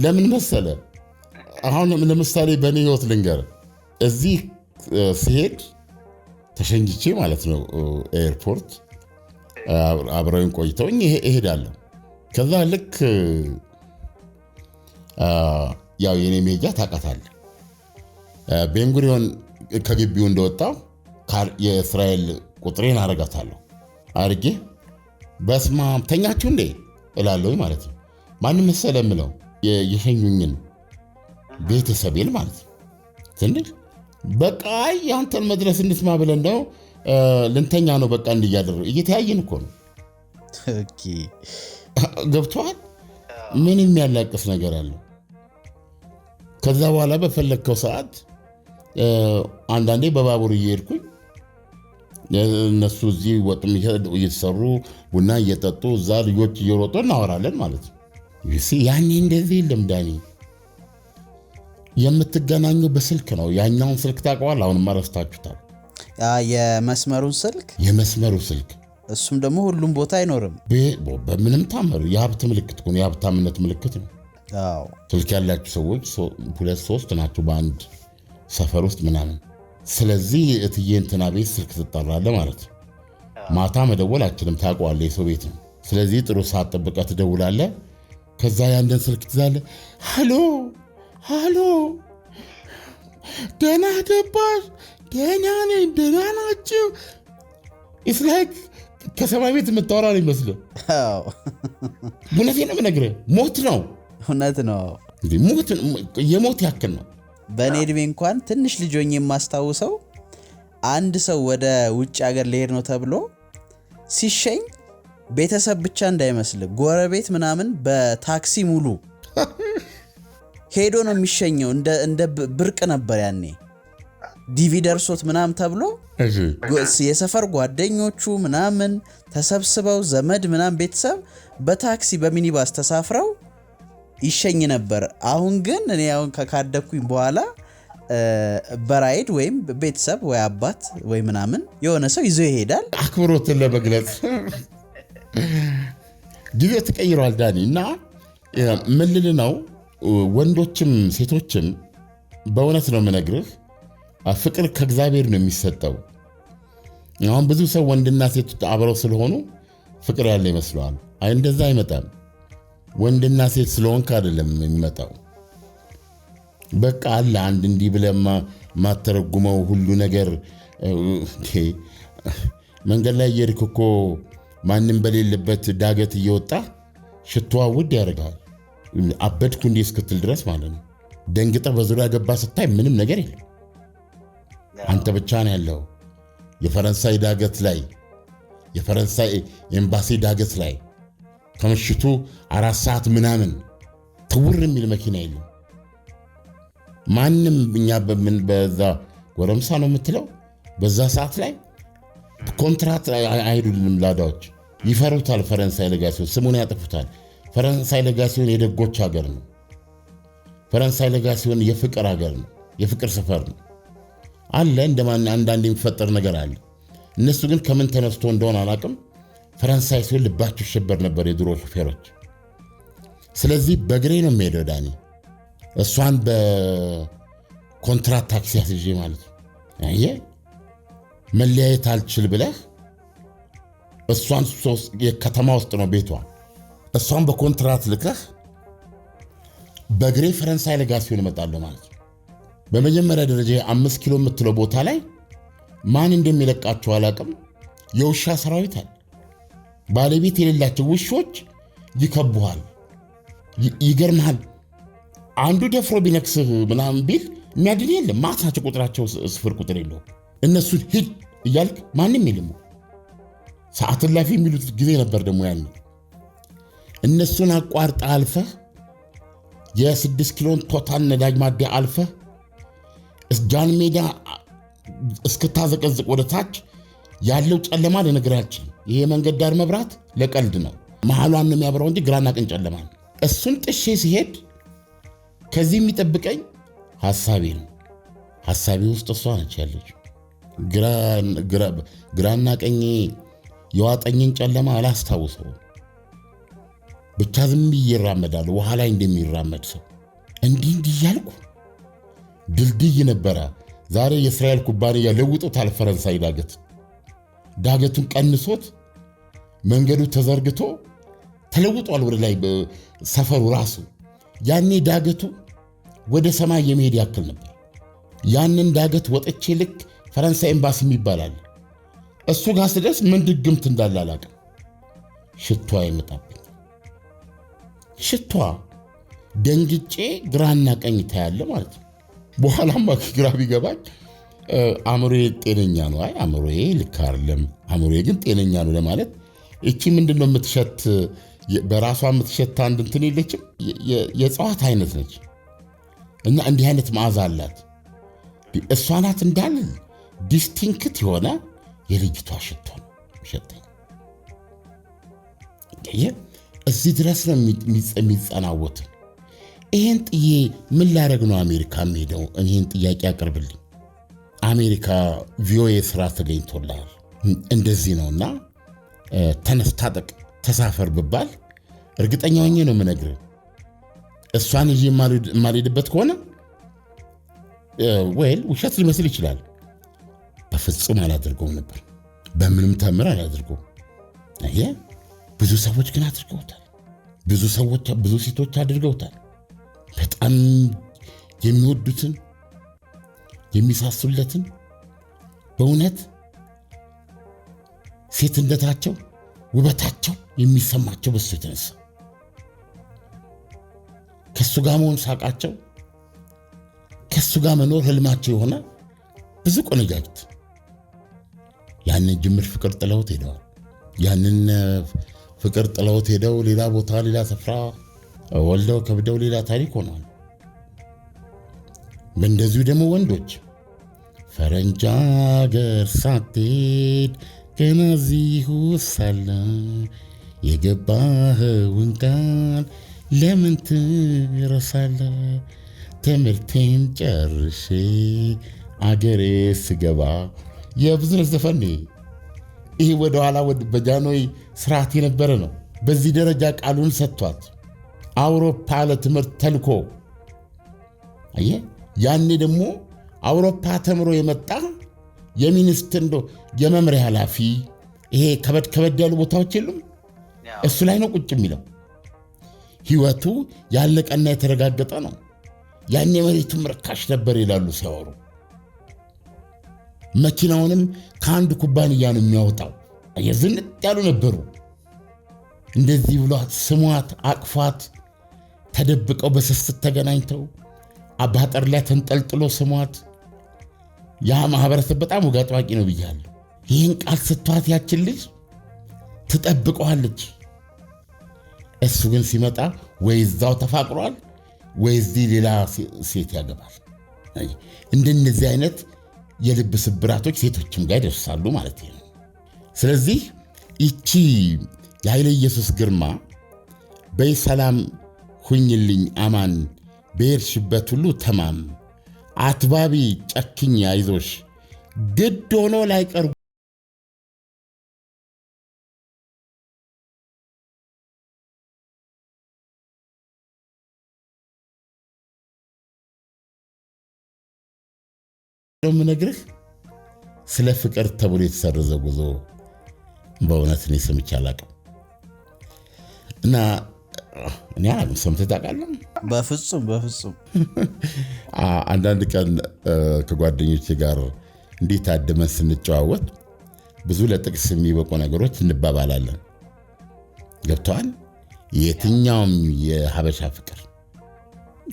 ለምን መሰለ? አሁን ለምሳሌ በእኔ ህይወት ልንገር። እዚህ ሲሄድ ተሸኝቼ ማለት ነው ኤርፖርት አብረውን ቆይተውኝ እሄዳለሁ። ከዛ ልክ ያው የኔ ሜጃ ታውቃታለህ። ቤንጉሪዮን ከግቢው እንደወጣው የእስራኤል ቁጥሬን አረጋታለሁ። አርጌ በስማ ተኛችሁ እንዴ እላለሁ ማለት ነው። ማንም መሰለ የምለው የሸኙኝን ቤተሰቤን ማለት ነው። ትንሽ በቃ ያንተን መድረስ እንስማ ብለን ነው ልንተኛ ነው በቃ እንዲያደር እየተያየን እኮ ነው። ኦኬ ገብቷል። ምን የሚያላቅስ ነገር አለው? ከዛ በኋላ በፈለግከው ሰዓት አንዳንዴ በባቡር እየሄድኩኝ እነሱ እዚህ ወጥ እየተሰሩ ቡና እየጠጡ እዛ ልጆች እየሮጡ እናወራለን ማለት ነው። ያኔ እንደዚህ የለም ዳኒ። የምትገናኘው በስልክ ነው። ያኛውን ስልክ ታውቀዋል። አሁንማ ረስታችሁታል። የመስመሩ ስልክ እሱም ደግሞ ሁሉም ቦታ አይኖርም። በምንም ታመሩ የሀብት ምልክት ነው። የሀብታምነት ምልክት ነው። ስልክ ያላችሁ ሰዎች 2-3 ናቸው በአንድ ሰፈር ውስጥ ምናምን። ስለዚህ እትዬ እንትና ቤት ስልክ ትጠራለህ ማለት ነው። ማታ መደወል አችልም፣ ታውቀዋለህ፣ የሰው ቤት ነው። ስለዚህ ጥሩ ሰዓት ጠብቀህ ትደውላለህ። ከዛ ያንተን ስልክ ትይዛለህ። ሃሎ ሃሎ፣ ደህና ገባሽ? ደህና ነኝ፣ ደህና ናችሁ? ኢስላይክ ከሰማይ ቤት የምታወራ ነው ይመስልህ። እውነቴን ነው የምነግርህ፣ ሞት ነው። እውነት ነው፣ የሞት ያክል ነው። በእኔ ዕድሜ እንኳን ትንሽ ልጅ ሆኜ የማስታውሰው አንድ ሰው ወደ ውጭ ሀገር ሊሄድ ነው ተብሎ ሲሸኝ ቤተሰብ ብቻ እንዳይመስል ጎረቤት ምናምን በታክሲ ሙሉ ሄዶ ነው የሚሸኘው። እንደ ብርቅ ነበር ያኔ። ዲቪ ደርሶት ምናምን ተብሎ የሰፈር ጓደኞቹ ምናምን ተሰብስበው ዘመድ ምናምን ቤተሰብ በታክሲ በሚኒባስ ተሳፍረው ይሸኝ ነበር። አሁን ግን እኔ አሁን ካደኩኝ በኋላ በራይድ ወይም ቤተሰብ ወይ አባት ወይ ምናምን የሆነ ሰው ይዞ ይሄዳል። አክብሮትን ለመግለጽ ጊዜ ተቀይሯል ዳኒ። እና ምን ልል ነው፣ ወንዶችም ሴቶችም በእውነት ነው የምነግርህ፣ ፍቅር ከእግዚአብሔር ነው የሚሰጠው። አሁን ብዙ ሰው ወንድና ሴት አብረው ስለሆኑ ፍቅር ያለ ይመስለዋል። አይ እንደዛ አይመጣም። ወንድና ሴት ስለሆንክ አይደለም የሚመጣው። በቃ አለ አንድ እንዲህ ብለህ ማተረጉመው ሁሉ ነገር። መንገድ ላይ እየሄድክ እኮ ማንም በሌለበት ዳገት እየወጣ ሽቶዋ ውድ ያደርጋል። አበድኩ እንዲህ እስክትል ድረስ ማለት ነው። ደንግጠህ በዙሪያ ገባ ስታይ ምንም ነገር የለም። አንተ ብቻ ነው ያለው። የፈረንሳይ ዳገት ላይ፣ የፈረንሳይ ኤምባሲ ዳገት ላይ ከምሽቱ 4 ሰዓት ምናምን ትውር የሚል መኪና የለም። ማንም እኛ በዛ ጎረምሳ ነው የምትለው በዛ ሰዓት ላይ ኮንትራት አይሄዱልንም። ላዳዎች ይፈሩታል። ፈረንሳይ ለጋሲዮን ስሙን ያጠፉታል። ፈረንሳይ ለጋሲዮን የደጎች ሀገር ነው። ፈረንሳይ ለጋሲዮን የፍቅር ሀገር ነው። የፍቅር ሰፈር ነው አለ። እንደማን አንዳንድ የሚፈጠር ነገር አለ። እነሱ ግን ከምን ተነስቶ እንደሆነ አላውቅም፣ ፈረንሳይ ሲሆን ልባቸው ይሸበር ነበር የድሮ ሾፌሮች። ስለዚህ በእግሬ ነው የሚሄደው ዳኒ። እሷን በኮንትራት ታክሲ አስይዤ ማለት ነው። አየህ መለያየት አልችል ብለህ እሷን የከተማ ውስጥ ነው ቤቷ። እሷን በኮንትራት ልከህ በእግሬ ፈረንሳይ ለጋሲዮን እመጣለሁ ማለት ነው። በመጀመሪያ ደረጃ 5 ኪሎ የምትለው ቦታ ላይ ማን እንደሚለቃቸው አላውቅም። የውሻ ሰራዊት አለ። ባለቤት የሌላቸው ውሾች ይከቡሃል። ይገርምሃል። አንዱ ደፍሮ ቢነክስህ ምናምን ቢል የሚያድን የለም። ማት ናቸው። ቁጥራቸው ስፍር ቁጥር የለው። እነሱን ሂድ እያልክ ማንም የለም። ሰዓት እላፊ የሚሉት ጊዜ ነበር ደግሞ ያን። እነሱን አቋርጠ አልፈህ የ6 ኪሎን ቶታል ነዳጅ ማደያ አልፈህ ጃን ሜዳ እስክታዘቀዝቅ ወደ ታች ያለው ጨለማ ልነግራችን። ይሄ መንገድ ዳር መብራት ለቀልድ ነው። መሃሏን ነው የሚያበራው እንጂ ግራና ቀኝ ጨለማ ነው። እሱን ጥሼ ሲሄድ ከዚህ የሚጠብቀኝ ሐሳቤ ነው። ሐሳቤ ውስጥ እሷ ነች ያለችው። ግራና ቀኝ የዋጠኝን ጨለማ አላስታውሰውም። ብቻ ዝም ብዬ እራመዳለሁ፣ ውሃ ላይ እንደሚራመድ ሰው እንዲህ እያልኩ። ድልድይ ነበረ። ዛሬ የእስራኤል ኩባንያ ለውጦታል። ፈረንሳይ ዳገቱን ቀንሶት መንገዱ ተዘርግቶ ተለውጧል ወደ ላይ ሰፈሩ ራሱ። ያኔ ዳገቱ ወደ ሰማይ የመሄድ ያክል ነበር። ያንን ዳገት ወጥቼ ልክ ፈረንሳይ ኤምባሲ የሚባላል እሱ ጋር ስደርስ ምን ድግምት እንዳለ አላውቅም። ሽቷ ይመጣብኝ። ሽቷ ደንግጬ ግራና ቀኝ ታያለ ማለት ነው። በኋላም ግራ ቢገባኝ አእምሮዬ ጤነኛ ነው። አይ አእምሮዬ ልክ አይደለም፣ አእምሮዬ ግን ጤነኛ ነው ለማለት እቺ ምንድነው የምትሸት በራሷ የምትሸት አንድ እንትን የለችም። የእጽዋት አይነት ነች እና እንዲህ አይነት መዓዛ አላት። እሷ ናት እንዳል ዲስቲንክት የሆነ የልጅቷ ሽቶ ነው ሸተኝ። እዚህ ድረስ ነው የሚጸናወት። ይሄን ጥዬ ምን ላደርግ ነው አሜሪካ የምሄደው? ይሄን ጥያቄ አቅርብልኝ። አሜሪካ ቪኦኤ ስራ ተገኝቶልሃል እንደዚህ ነውና ተነስ፣ ታጠቅ፣ ተሳፈር ብባል እርግጠኛ ሆኜ ነው የምነግርህ። እሷን ይዤ የማልሄድበት ከሆነ ወይል ውሸት ሊመስል ይችላል። በፍጹም አላደርገውም ነበር። በምንም ተምር አያድርገው። ብዙ ሰዎች ግን አድርገውታል። ብዙ ሴቶች አድርገውታል። በጣም የሚወዱትን የሚሳሱለትን በእውነት ሴትነታቸው ውበታቸው የሚሰማቸው በሱ የተነሳ ከሱ ጋር መሆን ሳቃቸው፣ ከሱ ጋር መኖር ህልማቸው የሆነ ብዙ ቆነጃጅት ያንን ጅምር ፍቅር ጥለውት ሄደዋል። ያንን ፍቅር ጥለውት ሄደው ሌላ ቦታ ሌላ ስፍራ ወልደው ከብደው ሌላ ታሪክ ሆነዋል። በእንደዚሁ ደግሞ ወንዶች ፈረንጅ አገር ሳትሄድ ገና እዚሁ ሳለ የገባኸውን ቃል ለምን ትረሳለህ? ትምህርቴን ጨርሼ አገሬ ስገባ የብዙነሽ ዘፈን ይሄ ወደኋላ በጃንሆይ ስርዓት የነበረ ነው። በዚህ ደረጃ ቃሉን ሰጥቷት አውሮፓ ለትምህርት ተልኮ አየህ። ያኔ ደግሞ አውሮፓ ተምሮ የመጣ የሚኒስትር የመምሪያ ኃላፊ ይሄ ከበድ ያሉ ቦታዎች የሉም፣ እሱ ላይ ነው ቁጭ የሚለው። ህይወቱ ያለቀና የተረጋገጠ ነው። ያኔ መሬቱም ርካሽ ነበር ይላሉ ሲያወሩ። መኪናውንም ከአንድ ኩባንያ ነው የሚያወጣው። የዝንጥ ያሉ ነበሩ። እንደዚህ ብሏት ስሟት አቅፏት ተደብቀው በስስት ተገናኝተው አባጠር ላይ ተንጠልጥሎ ስሟት። ያ ማህበረሰብ በጣም ወግ አጥባቂ ነው ብያለሁ። ይህን ቃል ስትዋት ያችን ልጅ ትጠብቀዋለች። እሱ ግን ሲመጣ ወይ እዛው ተፋቅሯል ወይ እዚህ ሌላ ሴት ያገባል። እንደነዚህ አይነት የልብ ስብራቶች ሴቶችም ጋር ይደርሳሉ ማለት ነው። ስለዚህ ይቺ የኃይለ ኢየሱስ ግርማ በይ ሰላም ሁኝልኝ አማን በሄድሽበት ሁሉ ተማም አትባቢ ጨክኝ አይዞሽ ግድ ሆኖ ላይቀር ምነግርህ ስለ ፍቅር ተብሎ የተሰረዘ ጉዞ በእውነት እኔ ሰምቼ አላውቅም። እና እኔ ሰምተህ ታውቃለህ? በፍጹም አንዳንድ ቀን ከጓደኞቼ ጋር እንዴት አድመን ስንጨዋወት ብዙ ለጥቅስ የሚበቁ ነገሮች እንባባላለን። ገብቶሃል? የትኛውም የሀበሻ ፍቅር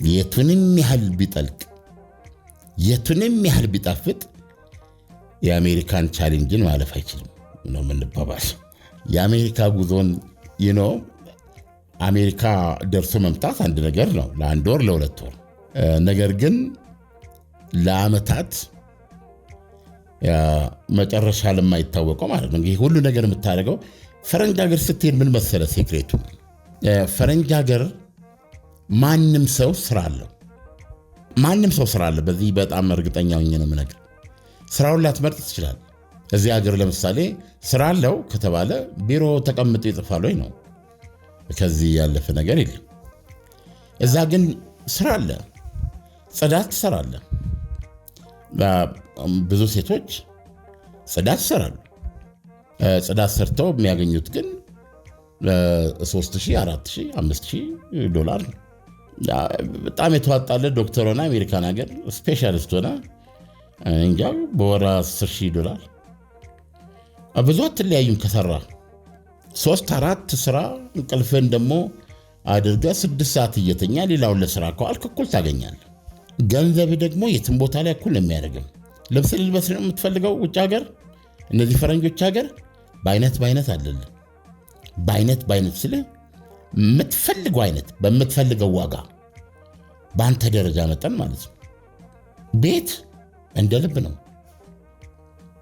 የቱንም ያህል ቢጠልቅ የቱንም ያህል ቢጣፍጥ የአሜሪካን ቻሌንጅን ማለፍ አይችልም ነው የምንባባል። የአሜሪካ ጉዞን አሜሪካ ደርሶ መምጣት አንድ ነገር ነው፣ ለአንድ ወር ለሁለት ወር። ነገር ግን ለዓመታት መጨረሻ ለማይታወቀው ማለት ነው። ይህ ሁሉ ነገር የምታደርገው ፈረንጅ ሀገር ስትሄድ ምን መሰለ ሴክሬቱ፣ ፈረንጅ ሀገር ማንም ሰው ስራ አለው። በዚህ በጣም እርግጠኛ ሆኜ ነው የምነግርህ። ስራውን ላትመርጥ ትችላለህ። እዚህ ሀገር ለምሳሌ ስራ አለው ከተባለ ቢሮ ተቀምጦ ይጽፋል ወይ ነው፣ ከዚህ ያለፈ ነገር የለም። እዛ ግን ስራ አለ፣ ጽዳት ትሰራለህ። ብዙ ሴቶች ጽዳት ይሰራሉ። ጽዳት ሰርተው የሚያገኙት ግን $3,000፣ $4,000፣ $5,000 ነው። በጣም የተዋጣለ ዶክተር ሆነ አሜሪካን ሀገር ስፔሻሊስት ሆነ እንጃ በወር $10,000። ብዙ አትለያዩም ከሰራ 3-4 ስራ እንቅልፍን ደግሞ አድርገ 6 ሰዓት እየተኛ ሌላውን ለስራ ከዋልክ እኩል ታገኛለህ። ገንዘብ ደግሞ የትም ቦታ ላይ እኩል ነው የሚያደርግም። ልብስ ልልበስ ነው የምትፈልገው ውጭ ሀገር፣ እነዚህ ፈረንጆች ሀገር በአይነት አለልህ። በአይነት ስለ የምትፈልገው አይነት በምትፈልገው ዋጋ በአንተ ደረጃ መጠን ማለት ነው። ቤት እንደ ልብ ነው።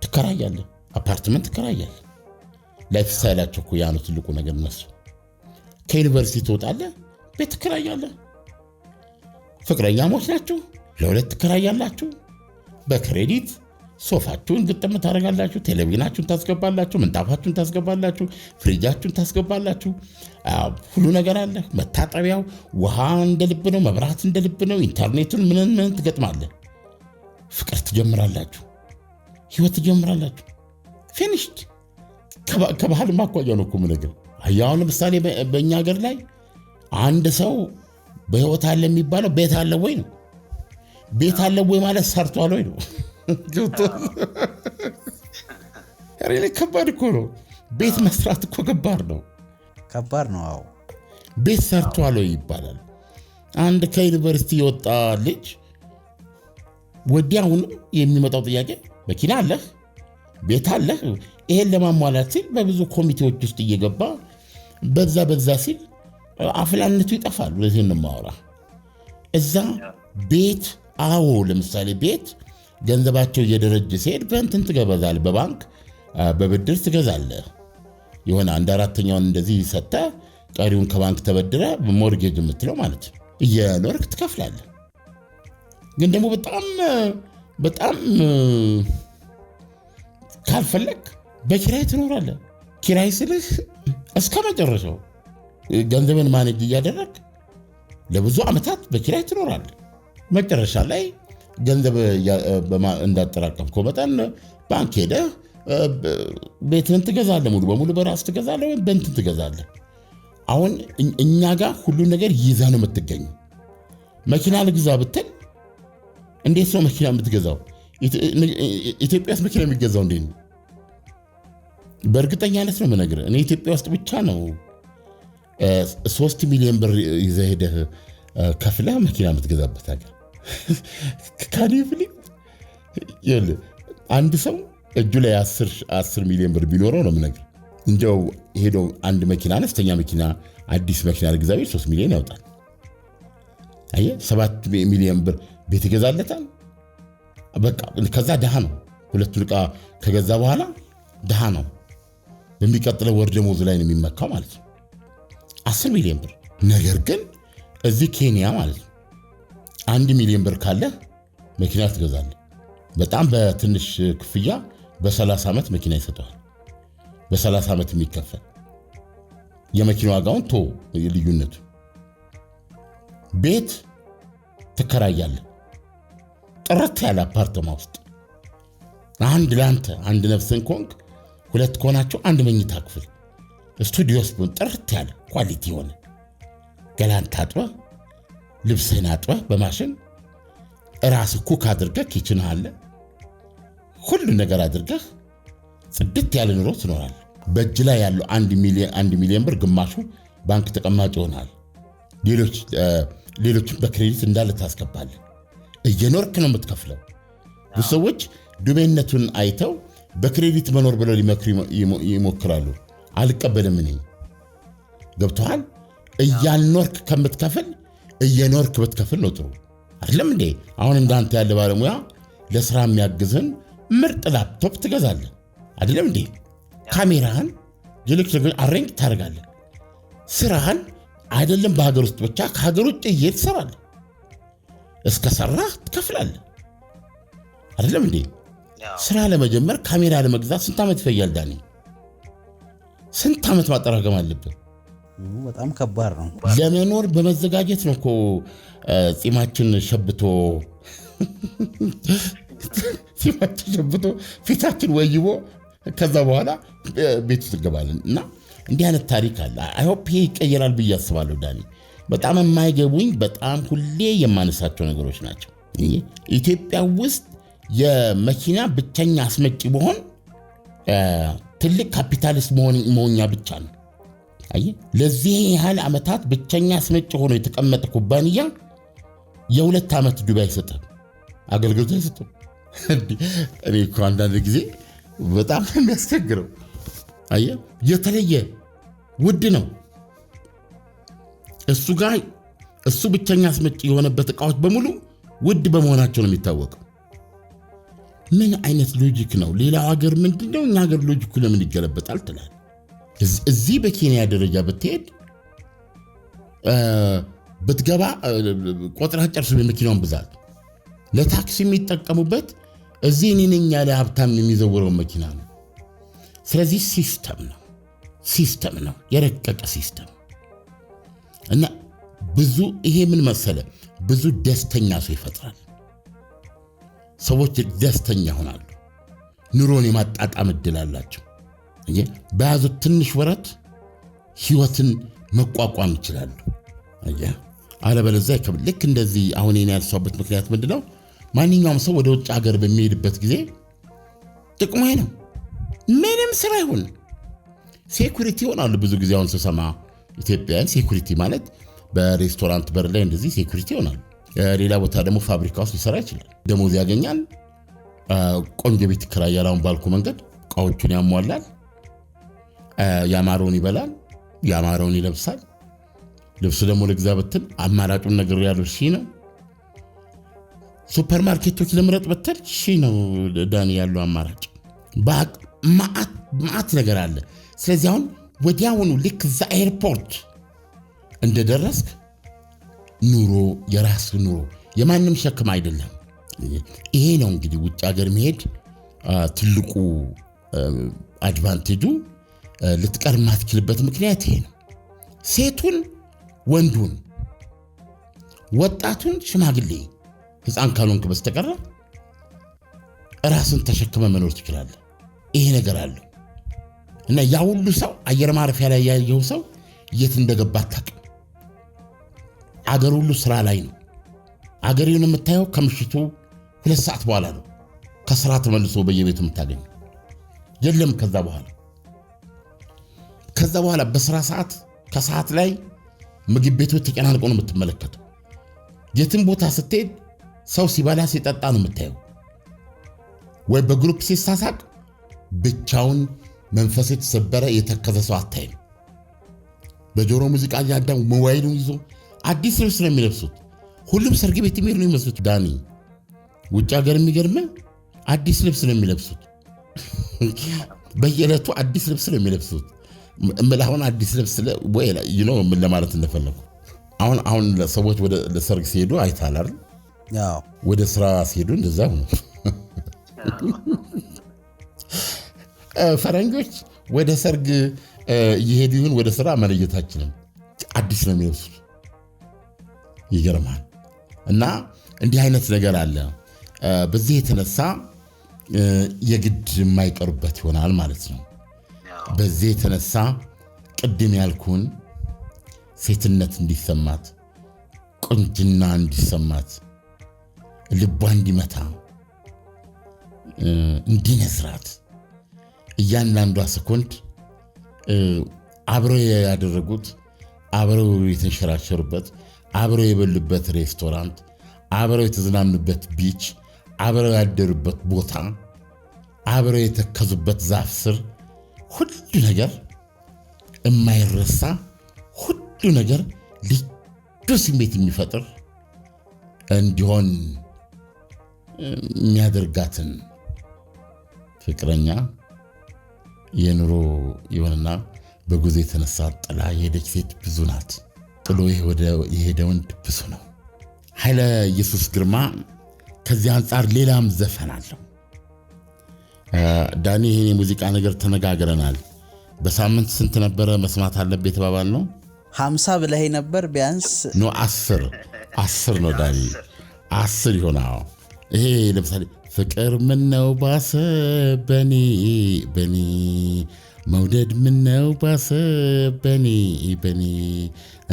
ትከራያለህ፣ አፓርትመንት ትከራያለህ። ላይፍ ስታይላቸው እኮ ያ ነው ትልቁ ነገር። እነሱ ከዩኒቨርሲቲ ትወጣለህ፣ ቤት ትከራያለህ። ፍቅረኛሞች ናችሁ፣ ለሁለት ትከራያላችሁ። በክሬዲት ሶፋችሁን ግጥም ታደርጋላችሁ፣ ቴሌቪዥናችሁን ታስገባላችሁ፣ ምንጣፋችሁን ታስገባላችሁ፣ ፍሪጃችሁን ታስገባላችሁ። ሁሉ ነገር አለ። መታጠቢያው ውሃ እንደ ልብ ነው፣ መብራት እንደ ልብ ነው። ኢንተርኔቱን ምን ትገጥማለህ። ፍቅር ትጀምራላችሁ፣ ህይወት ትጀምራላችሁ። ፊኒሽድ ከባህል ማኳያ ነው እኮ የምነግርህ። አሁን ለምሳሌ በእኛ ሀገር ላይ አንድ ሰው በህይወት አለ የሚባለው ቤት አለ ወይ ነው። ቤት አለ ወይ ማለት ሰርቷል ወይ ነው። ከባድ እኮ ነው። ቤት መስራት እኮ ከባድ ነው። አዎ ቤት ሰርቷል ወይ ይባላል። አንድ ከዩኒቨርሲቲ የወጣ ልጅ ወዲያውኑ የሚመጣው ጥያቄ መኪና አለህ? ቤት አለህ? ይሄን ለማሟላት ሲል በብዙ ኮሚቴዎች ውስጥ እየገባ በዛ ሲል አፍላነቱ ይጠፋል። ለዚህ ነው የማወራ። እዛ ቤት አዎ፣ ለምሳሌ ቤት ገንዘባቸው እየደረጀ ሲሄድ በእንትን ትገዛለህ፣ በባንክ በብድር ትገዛለህ። የሆነ 1/4ኛውን እንደዚህ ሰጥተህ ቀሪውን ከባንክ ተበድረ በሞርጌጅ የምትለው ማለት ነው እየኖርክ ትከፍላለህ። ግን ደግሞ በጣም ካልፈለግ በኪራይ ትኖራለህ። ኪራይ ስልህ እስከ መጨረሻው ገንዘብን ማኔጅ እያደረግ ለብዙ ዓመታት በኪራይ ትኖራለህ። መጨረሻ ላይ ገንዘብ እንዳጠራቀምከው መጠን ባንክ ሄደህ ቤትህን ትገዛለህ። ሙሉ በሙሉ በራስ ትገዛለህ ወይም በእንትን ትገዛለህ። አሁን እኛ ጋር ሁሉ ነገር ይዘህ ነው የምትገኘው። መኪና ልግዛ ብትል እንዴት ነው መኪና የምትገዛው? ኢትዮጵያ ውስጥ መኪና የሚገዛው እንዴት ነው? በእርግጠኛነት ነው የምነግርህ። እኔ ኢትዮጵያ ውስጥ ብቻ ነው 3 ሚሊዮን ብር ይዘህ ሄደህ ከፍለህ መኪና የምትገዛበት ሀገር። አንድ ሰው እጁ ላይ 10 ሚሊዮን ብር ቢኖረው ነው የምነግርህ። እንደው ሄዶ አንድ መኪና፣ አነስተኛ መኪና፣ አዲስ መኪና ልግዛ ቢል 3 ሚሊዮን ያወጣል። አየህ፣ 7 ሚሊዮን ብር ቤት ይገዛለታል። በቃ ከዛ ድሃ ነው። ሁለቱን ዕቃ ከገዛ በኋላ ድሃ ነው። በሚቀጥለው ወር ደሞዝ ላይ ነው የሚመካው ማለት ነው፣ 10 ሚሊዮን ብር። ነገር ግን እዚህ ኬንያ ማለት ነው 1 ሚሊዮን ብር ካለ መኪና ትገዛለህ። በጣም በትንሽ ክፍያ በ30 ዓመት መኪና ይሰጠዋል። በ30 ዓመት የሚከፈል የመኪና ዋጋውን ልዩነቱ። ቤት ትከራያለህ፣ ጥርት ያለ አፓርተማ ውስጥ አንድ ለአንተ አንድ ነፍስን ኮንክ፣ 2 ከሆናቸው አንድ መኝታ ክፍል ስቱዲዮ ውስጥ ጥርት ያለ ኳሊቲ የሆነ ገላን ታጥበህ ልብስህን አጥበህ በማሽን ራስህ ኩክ አድርገህ ኪችን አለ ሁሉ ነገር አድርገህ ጽድት ያለ ኑሮ ትኖራለህ። በእጅ ላይ ያለው 1 ሚሊዮን ብር ግማሹ ባንክ ተቀማጭ ይሆናል። ሌሎችም በክሬዲት እንዳለ ታስገባለህ። እየኖርክ ነው የምትከፍለው። ብዙ ሰዎች ዱቤነቱን አይተው በክሬዲት መኖር ብለው ሊመክሩ ይሞክራሉ። አልቀበልም እኔ። ገብቶሃል? እያልኖርክ ከምትከፍል እየኖርክ ብትከፍል ነው ጥሩ አይደለም እንዴ? አሁን እንዳንተ ያለ ባለሙያ ለስራ የሚያግዝን ምርጥ ላፕቶፕ ትገዛለህ አይደለም እንዴ? ካሜራህን ኤሌክትሪክ አሬንጅ ታደርጋለህ። ስራህን አይደለም በሀገር ውስጥ ብቻ ከሀገር ውጭ ትሰራለህ። እስከ ሰራህ ትከፍላለህ አይደለም እንዴ? ስራ ለመጀመር ካሜራ ለመግዛት ስንት ዓመት ይፈጃል ዳኒ? ስንት ዓመት ማጠራቀም አለብህ? በጣም ከባድ ነው። ለመኖር በመዘጋጀት ነው እኮ ጺማችን ሸብቶ ፊታችን ወይቦ ከዛ በኋላ ቤት ውስጥ እንገባለን። እና እንዲህ አይነት ታሪክ አለ። አይሆፕ ይሄ ይቀየራል ብዬ አስባለሁ ዳኒ። በጣም የማይገቡኝ በጣም ሁሌ የማነሳቸው ነገሮች ናቸው። ኢትዮጵያ ውስጥ የመኪና ብቸኛ አስመጪ መሆን ትልቅ ካፒታሊስት መሆኛ ብቻ ነው። አየህ፣ ለዚህ ያህል ዓመታት ብቸኛ አስመጪ ሆኖ የተቀመጠ ኩባንያ የ2 ዓመት ዱባይ አይሰጥም፣ አገልግሎት አይሰጥም። እኔ እኮ አንዳንድ ጊዜ በጣም የሚያስቸግረው አየህ፣ የተለየ ውድ ነው እሱ ጋር። እሱ ብቸኛ አስመጪ የሆነበት ዕቃዎች በሙሉ ውድ በመሆናቸው ነው የሚታወቀው። ምን አይነት ሎጂክ ነው? ሌላው ሀገር ምንድነው? እኛ ሀገር ሎጂኩ ለምን ይገለበጣል ትላለህ? እዚህ በኬንያ ደረጃ ብትሄድ ብትገባ ቆጥረህ ጨርሰህ የመኪናውን ብዛት ለታክሲ የሚጠቀሙበት እዚህ እኔ ነኝ ያለ ሀብታም የሚዘውረው መኪና ነው። ስለዚህ ሲስተም ነው የረቀቀ ሲስተም እና ብዙ ይሄ ምን መሰለ ብዙ ደስተኛ ሰው ይፈጥራል። ሰዎች ደስተኛ ሆናሉ፣ ኑሮን የማጣጣም እድል አላቸው። በያዙት ትንሽ ወረት ህይወትን መቋቋም ይችላሉ። አለበለዚያ ልክ እንደዚህ አሁን እኔ ያልሷበት ምክንያት ምንድነው? ማንኛውም ሰው ወደ ውጭ ሀገር በሚሄድበት ጊዜ ጥቅሙ ነው። ምንም ስራ ይሁን ሴኩሪቲ ይሆናሉ። ብዙ ጊዜ አሁን ስሰማ ኢትዮጵያን ሴኩሪቲ ማለት በሬስቶራንት በር ላይ እንደዚህ ሴኩሪቲ ይሆናል። ሌላ ቦታ ደግሞ ፋብሪካ ውስጥ ሊሰራ ይችላል። ደሞዝ ያገኛል። ቆንጆ ቤት ይከራያል። አሁን ባልኩ መንገድ እቃዎቹን ያሟላል። ያማረውን ይበላል፣ ያማረውን ይለብሳል። ልብሱ ደግሞ ለግዛ ብትል አማራጩን ነገር ያለው ነው። ሱፐርማርኬቶች ለምረጥ ብትል ነው ዳኒ ያለው አማራጭ። ማአት ነገር አለ። ስለዚህ አሁን ወዲያውኑ ልክ እዛ ኤርፖርት እንደደረስክ ኑሮ የራስ ኑሮ የማንም ሸክም አይደለም። ይሄ ነው እንግዲህ ውጭ ሀገር መሄድ ትልቁ አድቫንቴጁ። ልትቀር ማትችልበት ምክንያት ይሄ ነው። ሴቱን፣ ወንዱን፣ ወጣቱን፣ ሽማግሌ፣ ህፃን ካልሆንክ በስተቀር ራስን ተሸክመ መኖር ትችላለህ። ይሄ ነገር አለው እና ያ ሁሉ ሰው አየር ማረፊያ ላይ ያየው ሰው የት እንደገባ አታውቅም። አገር ሁሉ ስራ ላይ ነው። አገሬውን የምታየው ከምሽቱ 2 ሰዓት በኋላ ነው። ከስራ ተመልሶ በየቤቱ የምታገኘው የለም። ከዛ በኋላ በስራ ሰዓት ከሰዓት ላይ ምግብ ቤቶች ተጨናንቀው ነው የምትመለከተው። የትም ቦታ ስትሄድ ሰው ሲበላ ሲጠጣ ነው የምታየው። ወይ በግሩፕ ሲሳሳቅ ብቻውን መንፈስ የተሰበረ የተከዘ ሰው አታይም። በጆሮ ሙዚቃ እያዳሙ ሞባይሉን ይዞ አዲስ ልብስ ነው የሚለብሱት። ሁሉም ሰርግ ቤት የሚሄዱ ነው የሚመስሉት። ዳኒ ውጭ ሀገር የሚገርምህ አዲስ ልብስ ነው የሚለብሱት። በየዕለቱ አዲስ ልብስ ነው የሚለብሱት። እምላሁን አዲስ ልብስ ወይ ምን ለማለት እንደፈለኩ አሁን ሰዎች ወደ ሰርግ ሲሄዱ አይተሃል አይደል? ወደ ስራ ሲሄዱ እንደዛ ነው። ፈረንጆች ወደ ሰርግ እየሄዱ ይሁን ወደ ስራ መለየታችንም አዲስ ነው የሚለብሱት። ይገርማል። እና እንዲህ አይነት ነገር አለ። በዚህ የተነሳ የግድ የማይቀሩበት ይሆናል ማለት ነው። በዚህ የተነሳ ቅድም ያልኩን ሴትነት እንዲሰማት፣ ቁንጅና እንዲሰማት፣ ልቧ እንዲመታ፣ እንዲነስራት እያንዳንዷ ሰኮንድ አብረው ያደረጉት፣ አብረው የተንሸራሸሩበት፣ አብረው የበሉበት ሬስቶራንት፣ አብረው የተዝናኑበት ቢች፣ አብረው ያደሩበት ቦታ፣ አብረው የተከዙበት ዛፍ ስር ሁሉ ነገር የማይረሳ ሁሉ ነገር ልዩ ስሜት የሚፈጥር እንዲሆን የሚያደርጋትን ፍቅረኛ የኑሮ ይሆንና በጉዞ የተነሳ ጥላ የሄደች ሴት ብዙ ናት። ጥሎ የሄደ ወንድ ብዙ ነው። ኃይለ ኢየሱስ ግርማ ከዚህ አንጻር ሌላም ዘፈን አለው። ዳኒ ይሄን የሙዚቃ ነገር ተነጋግረናል። በሳምንት ስንት ነበረ መስማት አለብህ የተባባል ነው? 50 ብለህ ነበር። ቢያንስ ኖ 10 ነው ዳኒ፣ 10 ይሆናል። ይሄ ለምሳሌ ፍቅር ምነው ባሰ በኔ መውደድ ምነው ባሰ በኔ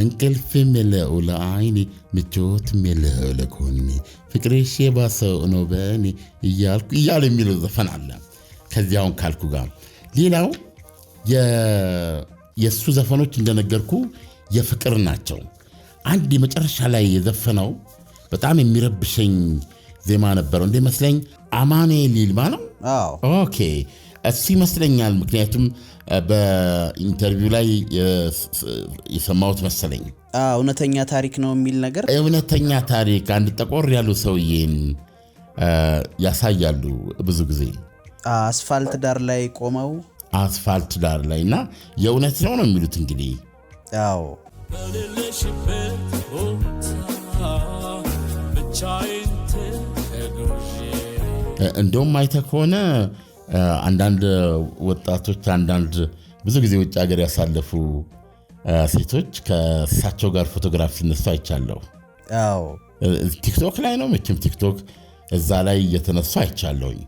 እንቅልፍ የለው ለዓይኔ ምቾት የለው ለጎኔ ፍቅርሽ የባሰው ነው በኔ እያለ የሚለው ዘፈን አለ። ከዚያውን ካልኩ ጋር ሌላው የእሱ ዘፈኖች እንደነገርኩ የፍቅር ናቸው። አንድ የመጨረሻ ላይ የዘፈነው በጣም የሚረብሸኝ ዜማ ነበረው እንደመስለኝ። አማኑኤል ይልማ ነው። ኦኬ እሱ ይመስለኛል። ምክንያቱም በኢንተርቪው ላይ የሰማሁት መሰለኝ እውነተኛ ታሪክ ነው የሚል ነገር። እውነተኛ ታሪክ አንድ ጠቆር ያሉ ሰውዬን ያሳያሉ ብዙ ጊዜ አስፋልት ዳር ላይ ቆመው አስፋልት ዳር ላይ እና የእውነት ነው የሚሉት እንግዲህ አዎ እንደውም አይተህ ከሆነ አንዳንድ ወጣቶች አንዳንድ ብዙ ጊዜ ውጭ ሀገር ያሳለፉ ሴቶች ከእሳቸው ጋር ፎቶግራፍ ሲነሱ አይቻለሁ። አዎ ቲክቶክ ላይ ነው መቼም ቲክቶክ እዛ ላይ እየተነሱ አይቻለሁኝ።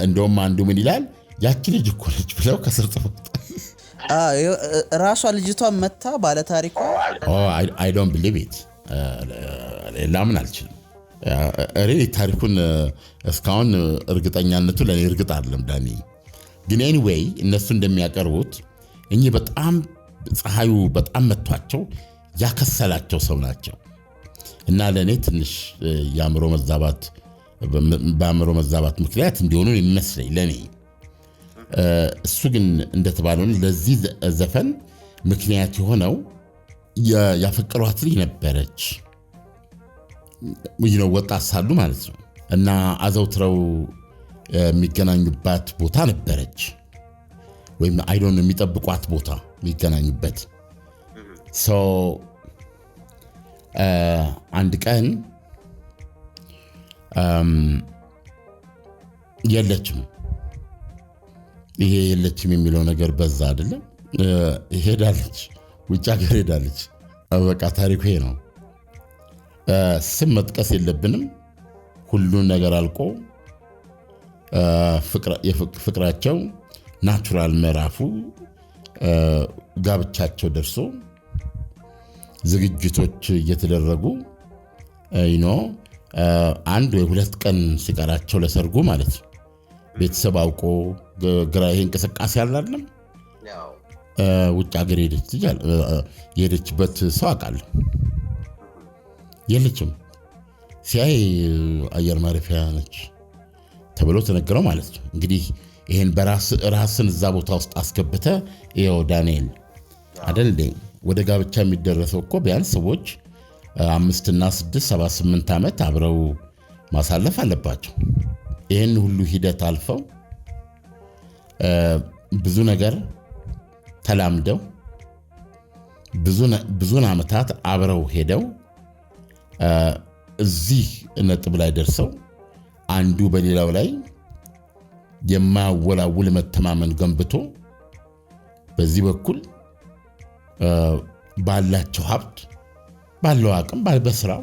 እንደውም አንዱ ምን ይላል ያቺ ልጅ እኮ ነች ብለው ከስር ጽፈውታል። ራሷ ልጅቷን መታ ባለ ታሪኳ አይ ዶንት ቢሊቭ ኢት ላምን አልችልም። እኔ ታሪኩን እስካሁን እርግጠኛነቱ ለእኔ እርግጥ አይደለም ዳኒ። ግን ኤኒዌይ እነሱ እንደሚያቀርቡት እኚህ በጣም ፀሐዩ በጣም መቷቸው ያከሰላቸው ሰው ናቸው እና ለእኔ ትንሽ በአእምሮ መዛባት ምክንያት እንዲሆኑ የሚመስለኝ ለእኔ። እሱ ግን እንደተባለው ለዚህ ዘፈን ምክንያት የሆነው ያፈቀሯት ልጅ ነበረች ወጣት ሳሉ ማለት ነው እና አዘውትረው የሚገናኙባት ቦታ ነበረች ወይም አይዶን የሚጠብቋት ቦታ የሚገናኙበት አንድ ቀን የለችም። ይሄ የለችም የሚለው ነገር በዛ አይደለም። ሄዳለች፣ ውጭ ሀገር ሄዳለች። በቃ ታሪኩ ይሄ ነው። ስም መጥቀስ የለብንም። ሁሉን ነገር አልቆ ፍቅራቸው ናቹራል ምዕራፉ ጋብቻቸው ደርሶ ዝግጅቶች እየተደረጉ አንድ ወይ ሁለት ቀን ሲቀራቸው ለሰርጉ ማለት ነው ቤተሰብ አውቆ ግራ ይሄ እንቅስቃሴ አላለም። ውጭ ሀገር የሄደችበት ሰው አውቃለሁ። የለችም ሲያይ አየር ማረፊያ ነች ተብሎ ተነገረው ማለት ነው። እንግዲህ ይሄን ራስን እዛ ቦታ ውስጥ አስገብተ ይኸው ዳንኤል አይደል ወደ ጋብቻ የሚደረሰው እኮ ቢያንስ ሰዎች 5 እና 6 7 8 ዓመት አብረው ማሳለፍ አለባቸው። ይህን ሁሉ ሂደት አልፈው ብዙ ነገር ተላምደው ብዙ ዓመታት አብረው ሄደው እዚህ ነጥብ ላይ ደርሰው አንዱ በሌላው ላይ የማያወላውል መተማመን ገንብቶ በዚህ በኩል ባላቸው ሀብት ባለው አቅም በስራው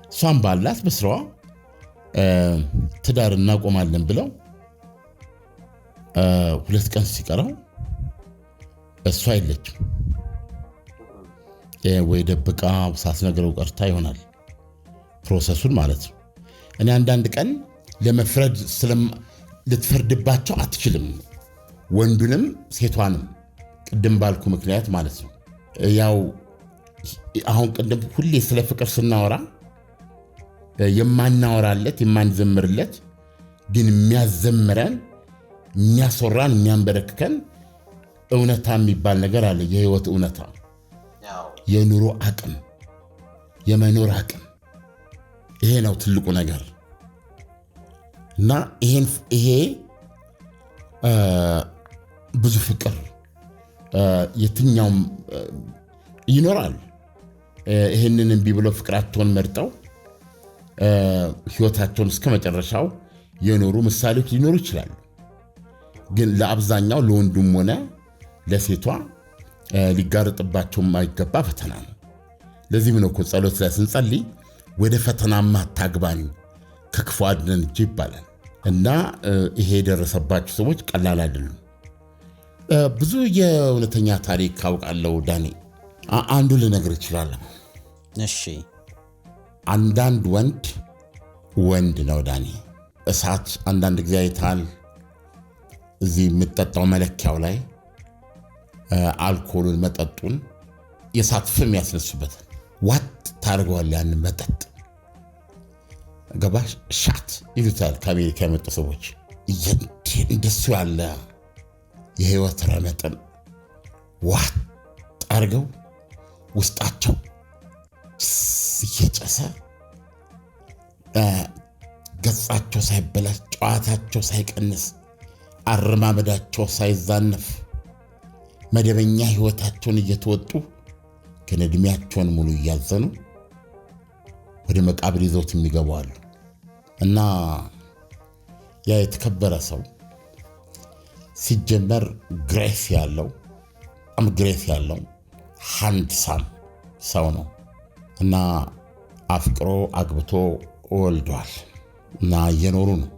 እሷም ባላት በስራዋ ትዳር እናቆማለን ብለው 2 ቀን ሲቀረው እሷ የለችም። ወይ ደብቃ ሳትነግረው ቀርታ ይሆናል ፕሮሰሱን ማለት ነው። እኔ አንዳንድ ቀን ለመፍረድ ልትፈርድባቸው አትችልም፣ ወንዱንም ሴቷንም ቅድም ባልኩ ምክንያት ማለት ነው። ያው አሁን ቅድም ሁሌ ስለ ፍቅር ስናወራ የማናወራለት የማንዘምርለት ግን የሚያዘምረን የሚያስወራን የሚያንበረክከን እውነታ የሚባል ነገር አለ። የህይወት እውነታ፣ የኑሮ አቅም፣ የመኖር አቅም፣ ይሄ ነው ትልቁ ነገር እና ይሄ ብዙ ፍቅር የትኛውም ይኖራል። ይህንን እምቢ ብለው ፍቅራቸውን መርጠው ህይወታቸውን እስከ መጨረሻው የኖሩ ምሳሌዎች ሊኖሩ ይችላሉ። ግን ለአብዛኛው ለወንዱም ሆነ ለሴቷ ሊጋረጥባቸው የማይገባ ፈተና ነው። ለዚህም ነው እኮ ጸሎት ላይ ስንጸልይ ወደ ፈተናማ አታግባን ከክፉ አድነን እንጂ ይባላል። እና ይሄ የደረሰባቸው ሰዎች ቀላል አይደሉም። ብዙ የእውነተኛ ታሪክ አውቃለሁ ዳኒ። አንዱ ልነግር እችላለሁ። እሺ። አንዳንድ ወንድ ነው ዳኒ። እሳት አንዳንድ ጊዜ አይታል እዚህ የምጠጣው መለኪያው ላይ አልኮሉን መጠጡን የእሳት ፍም ያስነሱበታል። ዋጥ ታደርገዋል ያንን መጠጥ ገባሽ ሻት ይሉታል ከአሜሪካ የመጡ ሰዎች። እንደሱ ያለ የህይወት ረመጥን ዋጥ አድርገው ውስጣቸው እየጨሰ ገጻቸው ሳይበላሽ ጨዋታቸው ሳይቀንስ አረማመዳቸው ሳይዛነፍ መደበኛ ህይወታቸውን እየተወጡ ግን ዕድሜያቸውን ሙሉ እያዘኑ ወደ መቃብር ይዘውት የሚገባዋሉ። እና ያ የተከበረ ሰው ሲጀመር ግሬስ ያለው ሃንድሳም ሰው ነው እና አፍቅሮ አግብቶ ወልዷል እና እየኖሩ ነው።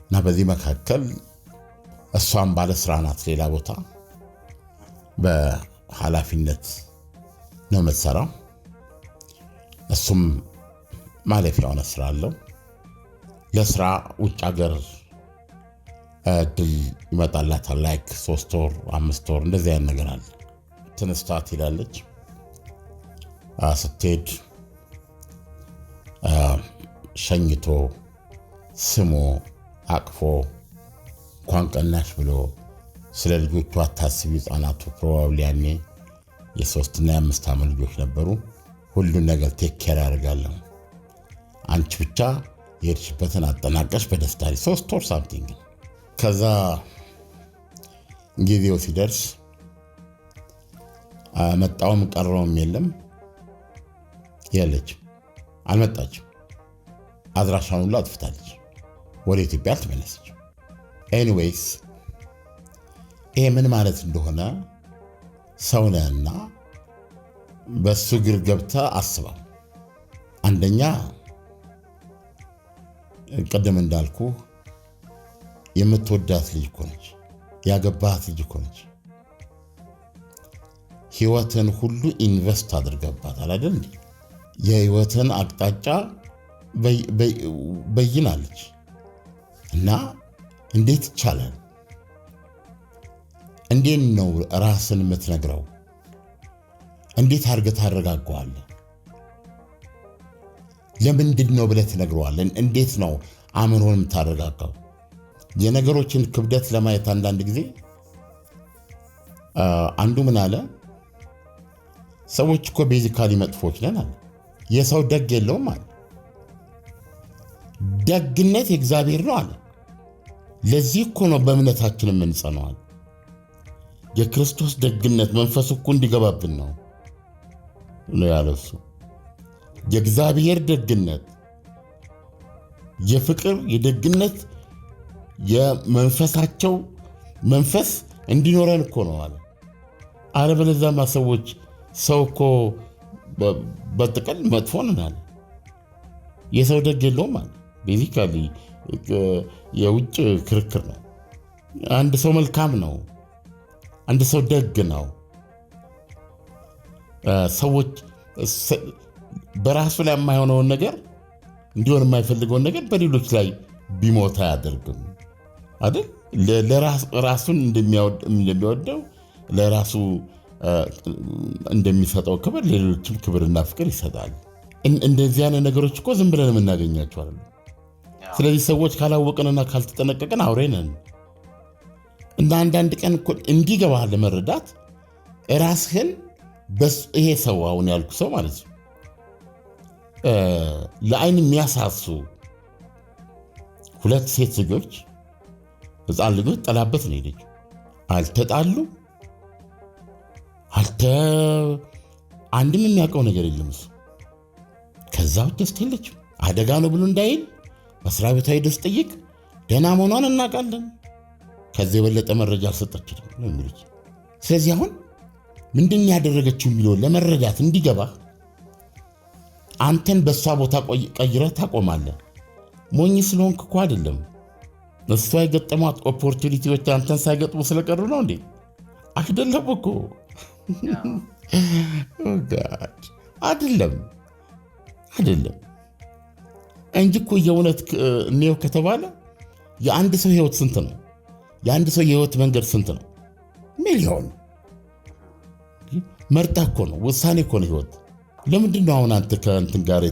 እና በዚህ መካከል እሷም ባለ ስራ ናት። ሌላ ቦታ በኃላፊነት ነው የምትሰራው። እሱም ማለፊያ የሆነ ስራ አለው። ለስራ ውጭ ሀገር እድል ይመጣላታል። ላይክ 3 ወር 5 ወር እንደዚህ አይነት ነገር አለ። ተነስታ ትሄዳለች። ስትሄድ ሸኝቶ ስሞ አቅፎ እንኳን ቀናሽ ብሎ ስለ ልጆቹ አታስቢ። ህፃናቱ ፕሮባብሊ ያኔ የ3 እና የ5 ዓመት ልጆች ነበሩ። ሁሉን ነገር ቴክ ኬር ያደርጋለሁ። አንቺ ብቻ የሄድሽበትን አጠናቀሽ በደስታ 3 ወር ሳምቲንግ። ከዛ ጊዜው ሲደርስ መጣውም ቀረውም የለም የለችም፣ አልመጣችም። አድራሻውን ሁሉ አጥፍታለች። ወደ ኢትዮጵያ አልተመለሰች። ኤኒዌይስ ይሄ ምን ማለት እንደሆነ ሰውነህና በሱ እግር ገብተህ አስባ። አንደኛ ቅድም እንዳልኩ የምትወዳት ልጅ እኮ ነች፣ ያገባሃት ልጅ እኮ ነች። ህይወትን ሁሉ ኢንቨስት አድርገባታል አይደል እንዴ? የህይወትን አቅጣጫ በይናለች። እና እንዴት ይቻላል? እንዴት ነው ራስን የምትነግረው? እንዴት አድርገህ ታረጋጋዋለህ? ለምንድን ነው ብለህ ትነግረዋለህ? እንዴት ነው አእምሮን የምታረጋጋው? የነገሮችን ክብደት ለማየት አንዳንድ ጊዜ አንዱ ምን አለ፣ ሰዎች እኮ ቤዚካሊ መጥፎች ነን አለ። የሰው ደግ የለውም አለ። ደግነት የእግዚአብሔር ነው አለ። ለዚህ እኮ ነው በእምነታችን የምንጸነዋል። የክርስቶስ ደግነት መንፈሱ እኮ እንዲገባብን ነው ያለው እሱ። የእግዚአብሔር ደግነት፣ የፍቅር፣ የደግነት የመንፈሳቸው መንፈስ እንዲኖረን እኮ ነው አለ። አለበለዚያማ ሰው እኮ በጥቅል መጥፎ ነን አለ። የሰው ደግ የለውም አለ። ቤዚካሊ የውጭ ክርክር ነው። አንድ ሰው መልካም ነው፣ አንድ ሰው ደግ ነው። ሰዎች በራሱ ላይ የማይሆነውን ነገር እንዲሆን የማይፈልገውን ነገር በሌሎች ላይ ቢሞት አያደርግም አይደል? ለራሱን እንደሚወደው ለራሱ እንደሚሰጠው ክብር ሌሎችም ክብርና ፍቅር ይሰጣል። እንደዚህ አይነት ነገሮች እኮ ዝም ብለን የምናገኛቸው አይደለም። ስለዚህ ሰዎች ካላወቅንና ካልተጠነቀቅን አውሬ ነን። እና አንዳንድ ቀን እኮ እንዲገባህ ለመረዳት ራስህን ይሄ ሰው አሁን ያልኩ ሰው ማለት ነው ለአይን የሚያሳሱ 2 ሴት ልጆች ህፃን ልጆች ጠላበት ነው ሄደች። አልተጣሉ አንድም የሚያውቀው ነገር የለም እሱ። ከዛ ደስታ የለችም። አደጋ ነው ብሎ እንዳይል መስሪያ ቤቷ ሄዶ ስጠይቅ ደህና መሆኗን እናውቃለን፣ ከዚህ የበለጠ መረጃ አልሰጠችም ነው የሚሉት። ስለዚህ አሁን ምንድን ያደረገችው የሚለውን ለመረዳት እንዲገባ አንተን በእሷ ቦታ ቀይረህ ታቆማለህ። ሞኝ ስለሆንክ እኮ አይደለም። እሷ የገጠሟት ኦፖርቹኒቲዎች አንተን ሳይገጥሙ ስለቀሩ ነው እንዴ? አይደለም እኮ አይደለም እንጂ እኮ የእውነት እኔው ከተባለ የአንድ ሰው ህይወት ስንት ነው? የአንድ ሰው የህይወት መንገድ ስንት ነው? ሚሊዮን። መርጣ እኮ ነው፣ ውሳኔ እኮ ነው ህይወት። ለምንድን ነው አሁን አንተ ከእንትን ጋር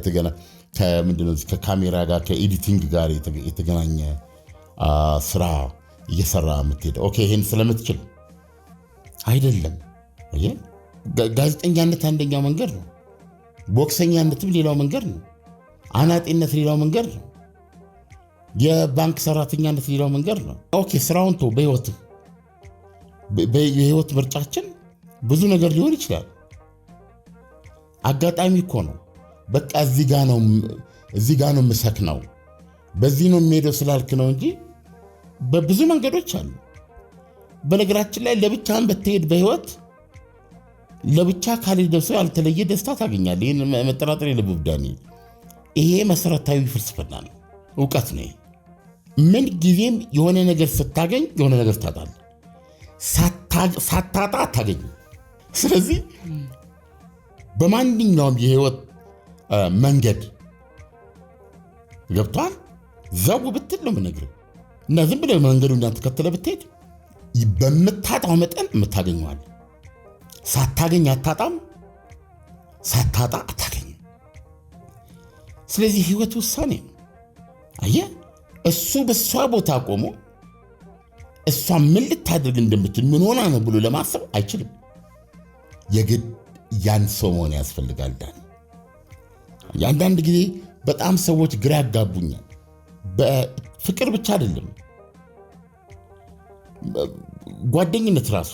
ከካሜራ ጋር ከኤዲቲንግ ጋር የተገናኘ ስራ እየሰራ የምትሄደው? ኦኬ ይሄን ስለምትችል አይደለም። ጋዜጠኛነት አንደኛው መንገድ ነው። ቦክሰኛነትም ሌላው መንገድ ነው። አናጤነት ሌላው መንገድ ነው። የባንክ ሰራተኛነት ሌላው መንገድ ነው። ኦኬ ስራውን ተው። በህይወት ምርጫችን ብዙ ነገር ሊሆን ይችላል። አጋጣሚ እኮ ነው። በቃ እዚህ ጋ ነው የምሰክነው፣ በዚህ ነው የምሄደው ስላልክ ነው እንጂ በብዙ መንገዶች አሉ። በነገራችን ላይ ለብቻህን ብትሄድ በህይወት ለብቻ ካልሄደ ሰው ያልተለየ ደስታ ታገኛለህ። ይህን መጠራጠር የለብህ ዳንኤል። ይሄ መሰረታዊ ፍልስፍና ነው፣ እውቀት ነው። ምን ጊዜም የሆነ ነገር ስታገኝ የሆነ ነገር ታጣለህ። ሳታጣ አታገኝም። ስለዚህ በማንኛውም የህይወት መንገድ ገብቷል ዘው ብትል ነው የምነግርህ እና ዝም ብለህ መንገዱን ተከትለህ ብትሄድ በምታጣው መጠን የምታገኘዋለህ። ሳታገኝ አታጣም፣ ሳታጣ አታገኝም። ስለዚህ ህይወት ውሳኔ ነው። አየህ፣ እሱ በሷ ቦታ ቆሞ እሷ ምን ልታደርግ እንደምትል ምን ሆና ነው ብሎ ለማሰብ አይችልም። የግድ ያን ሰው መሆን ያስፈልጋል። ዳን አንዳንድ ጊዜ በጣም ሰዎች ግራ ያጋቡኛል። በፍቅር ብቻ አይደለም፣ ጓደኝነት ራሱ፣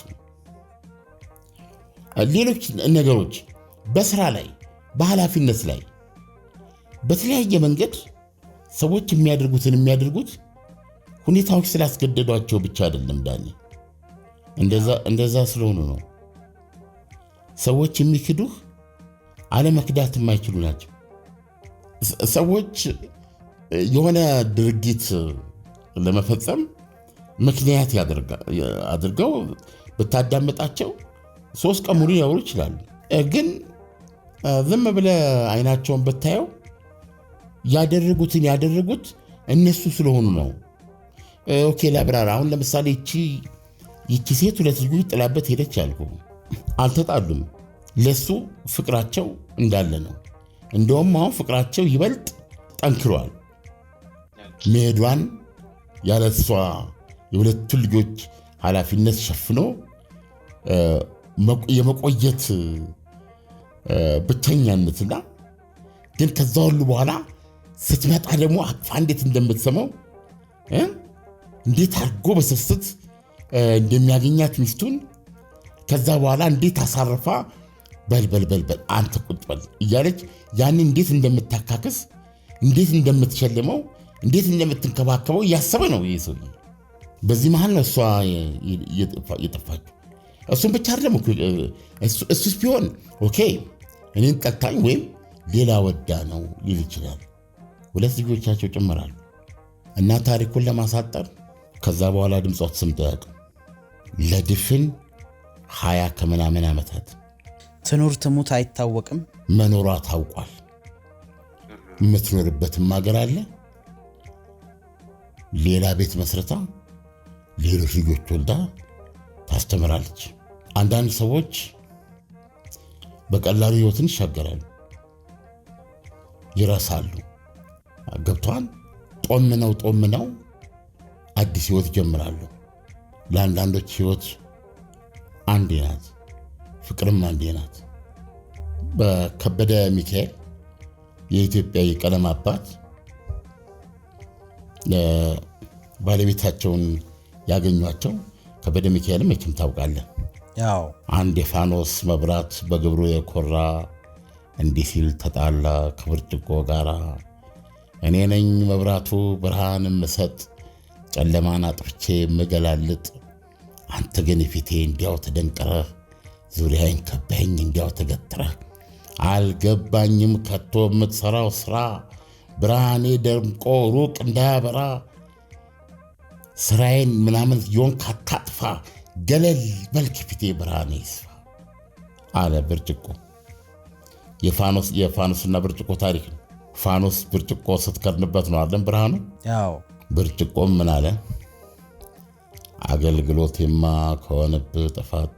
ሌሎች ነገሮች፣ በስራ ላይ፣ በኃላፊነት ላይ በተለያየ መንገድ ሰዎች የሚያደርጉት ሁኔታዎች ስላስገደዷቸው ብቻ አይደለም። ዳኒ እንደዛ ስለሆኑ ነው። ሰዎች የሚክዱህ አለመክዳት የማይችሉ ናቸው። ሰዎች የሆነ ድርጊት ለመፈጸም ምክንያት አድርገው ብታዳምጣቸው 3 ቀን ሙሉ ሊያወሩ ይችላሉ። ግን ዝም ብለህ አይናቸውን ብታየው ያደረጉት እነሱ ስለሆኑ ነው። ኦኬ ላብራራ። አሁን ለምሳሌ ይቺ ሴት 2 ልጆች ጥላበት ሄደች ያልኩ፣ አልተጣሉም። ለሱ ፍቅራቸው እንዳለ ነው። እንደውም አሁን ፍቅራቸው ይበልጥ ጠንክሯል። መሄዷን ያለሷ የ2 ልጆች ኃላፊነት ሸፍኖ የመቆየት ብቸኛነትና ግን ከዛ ሁሉ በኋላ ስትመጣ ደግሞ አቅፋ እንዴት እንደምትሰማው እንዴት አድርጎ በስስት እንደሚያገኛት ሚስቱን ከዛ በኋላ እንዴት አሳርፋ በልበልበልበል አንተ ቁጭ በል እያለች ያንን እንዴት እንደምታካክስ እንዴት እንደምትሸልመው እንዴት እንደምትንከባከበው እያሰበ ነው ይህ ሰው። በዚህ መሃል ነው እሷ የጠፋችው። እሱም ብቻ አይደለም እሱስ ቢሆን ኦኬ እኔን ጠልታኝ ወይም ሌላ ወዳ ነው ሊል ይችላል። 2 ልጆቻቸው ጨምራሉ እና ታሪኩን ለማሳጠር ከዛ በኋላ ድምጿት ሰምተው አያውቅም። ለድፍን 20 ከምናምን ዓመታት ትኑር ትሙት አይታወቅም። መኖሯ ታውቋል። የምትኖርበትም ሀገር አለ። ሌላ ቤት መስረታ ሌሎች ልጆች ወልዳ ታስተምራለች። አንዳንድ ሰዎች በቀላሉ ህይወትን ይሻገራሉ፣ ይረሳሉ። ገብቷል። ጦምነው አዲስ ህይወት ጀምራሉ። ለአንዳንዶች ህይወት አንዴ ናት፣ ፍቅርም አንዴ ናት። በከበደ ሚካኤል የኢትዮጵያ የቀለም አባት ባለቤታቸውን ያገኟቸው ከበደ ሚካኤልም መቼም ታውቃለህ። ያው አንድ የፋኖስ መብራት በግብሩ የኮራ እንዲህ ሲል ተጣላ ከብርጭቆ ጋራ፣ እኔ ነኝ መብራቱ ብርሃን ምሰጥ፣ ጨለማን አጥፍቼ ምገላልጥ፣ አንተ ግን ፊቴ እንዲያው ተደንቅረህ ዙሪያዬን ከበኸኝ እንዲያው ተገትረህ፣ አልገባኝም ከቶ የምትሠራው ሥራ፣ ብርሃኔ ደምቆ ሩቅ እንዳያበራ፣ ስራዬን ምናምን ዮን ካታጥፋ፣ ገለል መልክ ፊቴ ብርሃኔ ይስፋ አለ ብርጭቆ። የፋኖስና ብርጭቆ ታሪክ ነው። ፋኖስ ብርጭቆ ስትከርንበት ነው አይደል ብርሃኑ። ያው ብርጭቆም ምን አለ? አገልግሎቴማ ከሆነብህ ጥፋት፣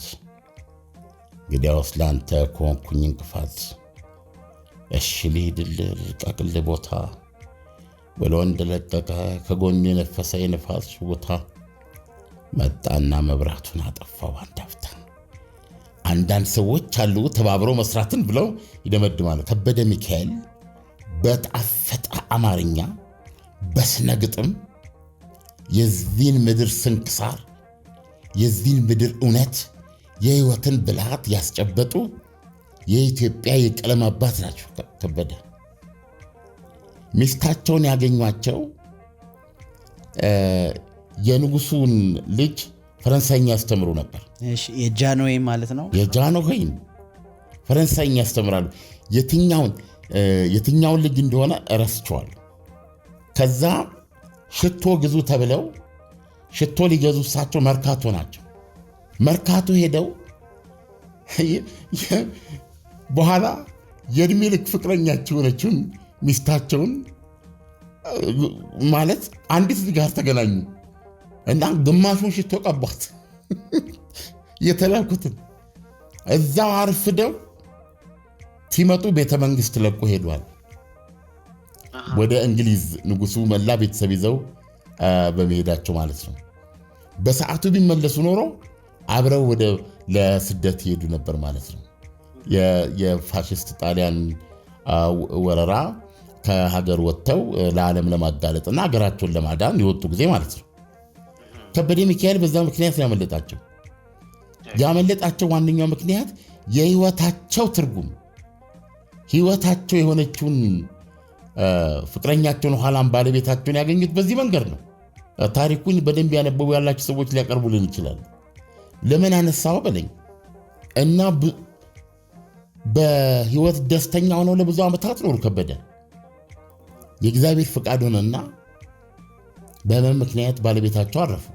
እንግዲያውስ ላንተ ከሆንኩኝ እንቅፋት፣ እሺ ልሂድልህ ልልቀቅልህ ቦታ ብሎ እንደለቀቀ ከጎኑ የነፈሰ የነፋስ ሽውታ መጣና መብራቱን አጠፋው አንድ አፍታ። አንዳንድ ሰዎች አሉ ተባብረው መስራትን ብለው ይደመድማሉ። ከበደ ሚካኤል በጣፈጠ አማርኛ በስነ ግጥም የዚህን ምድር ስንክሳር፣ የዚህን ምድር እውነት፣ የህይወትን ብልሃት ያስጨበጡ የኢትዮጵያ የቀለም አባት ናቸው። ከበደ ሚስታቸውን ያገኟቸው የንጉሱን ልጅ ፈረንሳይኛ ያስተምሩ ነበር። የጃንሆይ ማለት ነው። የጃንሆይን ፈረንሳይኛ ያስተምራሉ። የትኛውን ልጅ እንደሆነ እረስቸዋለሁ። ከዛ ሽቶ ግዙ ተብለው ሽቶ ሊገዙ እሳቸው መርካቶ ናቸው። መርካቶ ሄደው በኋላ የእድሜ ልክ ፍቅረኛቸው የሆነችውን ሚስታቸውን ማለት አንዲት ልጅ ጋር ተገናኙ እና ግማሹን ሽቶ ቀቧት። የተላኩትን እዛው አርፍደው ሲመጡ ቤተ መንግስት ለቆ ሄዷል። ወደ እንግሊዝ ንጉሱ መላ ቤተሰብ ይዘው በመሄዳቸው ማለት ነው። በሰዓቱ ቢመለሱ ኖሮ አብረው ወደ ለስደት ይሄዱ ነበር ማለት ነው። የፋሽስት ጣሊያን ወረራ ከሀገር ወጥተው ለዓለም ለማጋለጥና ሀገራቸውን ለማዳን የወጡ ጊዜ ማለት ነው። ከበደ ሚካኤል በዛ ምክንያት ያመለጣቸው ዋነኛው ምክንያት የህይወታቸው ትርጉም ህይወታቸው የሆነችውን ፍቅረኛቸውን ኋላም ባለቤታቸውን ያገኙት በዚህ መንገድ ነው። ታሪኩን በደንብ ያነበቡ ያላቸው ሰዎች ሊያቀርቡልን ይችላል። ለምን አነሳው በለኝ እና በህይወት ደስተኛ ሆነው ለብዙ ዓመታት ኖሩ ከበደ። የእግዚአብሔር ፍቃድ ሆነና በህመም ምክንያት ባለቤታቸው አረፉ።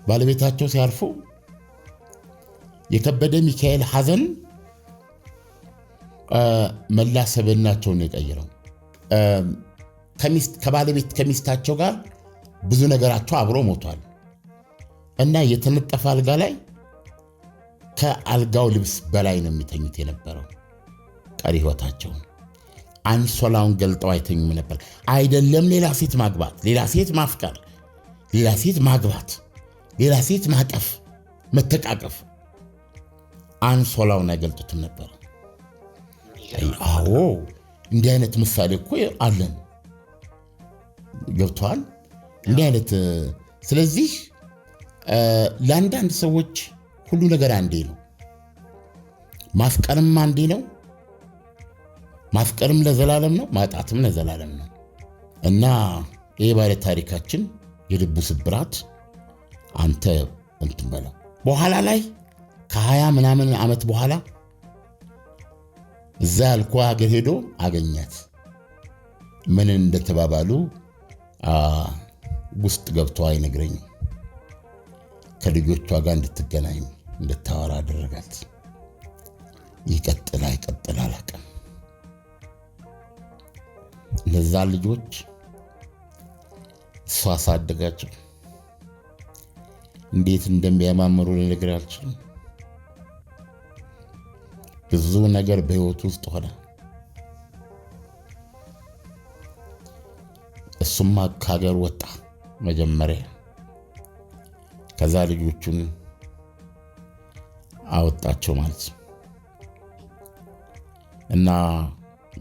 ባለቤታቸው ሲያርፉ የከበደ ሚካኤል ሐዘን መላ ሰብዕናቸውን የቀየረው ከሚስታቸው ጋር ብዙ ነገራቸው አብሮ ሞቷል እና የተነጠፈ አልጋ ላይ ከአልጋው ልብስ በላይ ነው የሚተኙት የነበረው ቀሪ ህይወታቸውን። አንሶላውን ገልጠው አይተኙም ነበር። አይደለም ሌላ ሴት ማግባት፣ ሌላ ሴት ማፍቀር፣ ሌላ ሴት ማግባት፣ ሌላ ሴት ማቀፍ፣ መተቃቀፍ አንሶላውን አይገልጡትም ነበር። አዎ እንዲህ አይነት ምሳሌ እኮ አለን። ገብቷል እንዲህ አይነት። ስለዚህ ለአንዳንድ ሰዎች ሁሉ ነገር አንዴ ነው። ማፍቀርም አንዴ ነው። ማፍቀርም ለዘላለም ነው፣ ማጣትም ለዘላለም ነው እና ይሄ ባለ ታሪካችን የልቡ ስብራት አንተ እንትን በለው በኋላ ላይ ከ20 ምናምን ዓመት በኋላ እዛ ያልኩ ሀገር ሄዶ አገኛት። ምን እንደተባባሉ ውስጥ ገብቶ አይነግረኝም። ከልጆቿ ጋር እንድትገናኝ እንድታወራ አደረጋት። ይቀጥል አይቀጥል አላውቅም። እነዛ ልጆች እሷ አሳደጋቸው። እንዴት እንደሚያማምሩ ልነግርህ አልችልም። ብዙ ነገር በህይወት ውስጥ ሆነ። እሱማ ከሀገር ወጣ መጀመሪያ። ከዛ ልጆቹን አወጣቸው ማለት ነው እና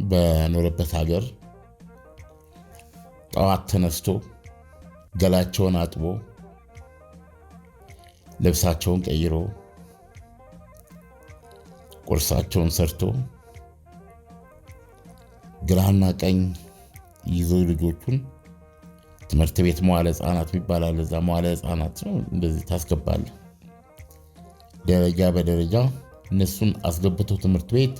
በኖረበት ሀገር ጠዋት ተነስቶ ገላቸውን አጥቦ ልብሳቸውን ቀይሮ ቁርሳቸውን ሰርቶ ግራና ቀኝ ይዞ ልጆቹን ትምህርት ቤት መዋለ ህፃናት ይባላል። እዛ መዋለ ህፃናት ነው እንደዚህ ታስገባለ። ደረጃ በደረጃ እነሱን አስገብቶ ትምህርት ቤት፣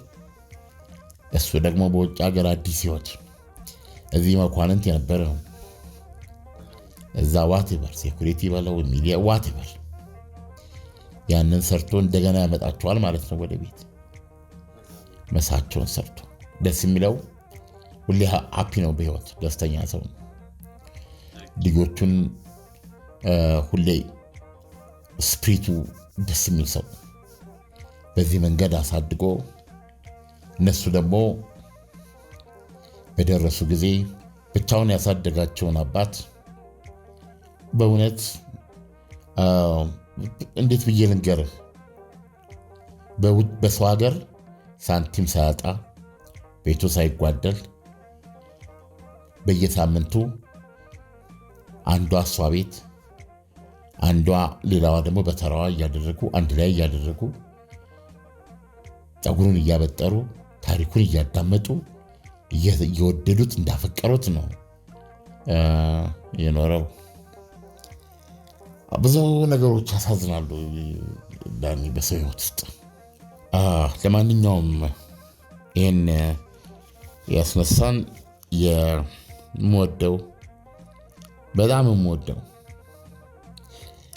እሱ ደግሞ በውጭ ሀገር አዲስ ህይወት፣ እዚህ መኳንንት የነበረ ነው። እዛ ዋቴቨር ሴኩሪቲ በለው ሚዲያ ዋቴቨር ያንን ሰርቶ እንደገና ያመጣቸዋል ማለት ነው ወደ ቤት። መሳቸውን ሰርቶ ደስ የሚለው ሁሌ ሃፒ ነው በህይወት ደስተኛ ሰው ነው። ልጆቹን ሁሌ ስፕሪቱ ደስ የሚል ሰው በዚህ መንገድ አሳድጎ እነሱ ደግሞ በደረሱ ጊዜ ብቻውን ያሳደጋቸውን አባት በእውነት እንዴት ብዬ ልንገርህ፣ በሰው ሀገር ሳንቲም ሳያጣ ቤቱ ሳይጓደል በየሳምንቱ አንዷ እሷ ቤት አንዷ ሌላዋ ደግሞ በተራዋ እያደረጉ አንድ ላይ እያደረጉ ፀጉሩን እያበጠሩ ታሪኩን እያዳመጡ እየወደዱት እንዳፈቀሩት ነው የኖረው። ብዙ ነገሮች ያሳዝናሉ ዳኒ በሰው ህይወት ውስጥ። ለማንኛውም ይህን ያስነሳን የምወደው በጣም የምወደው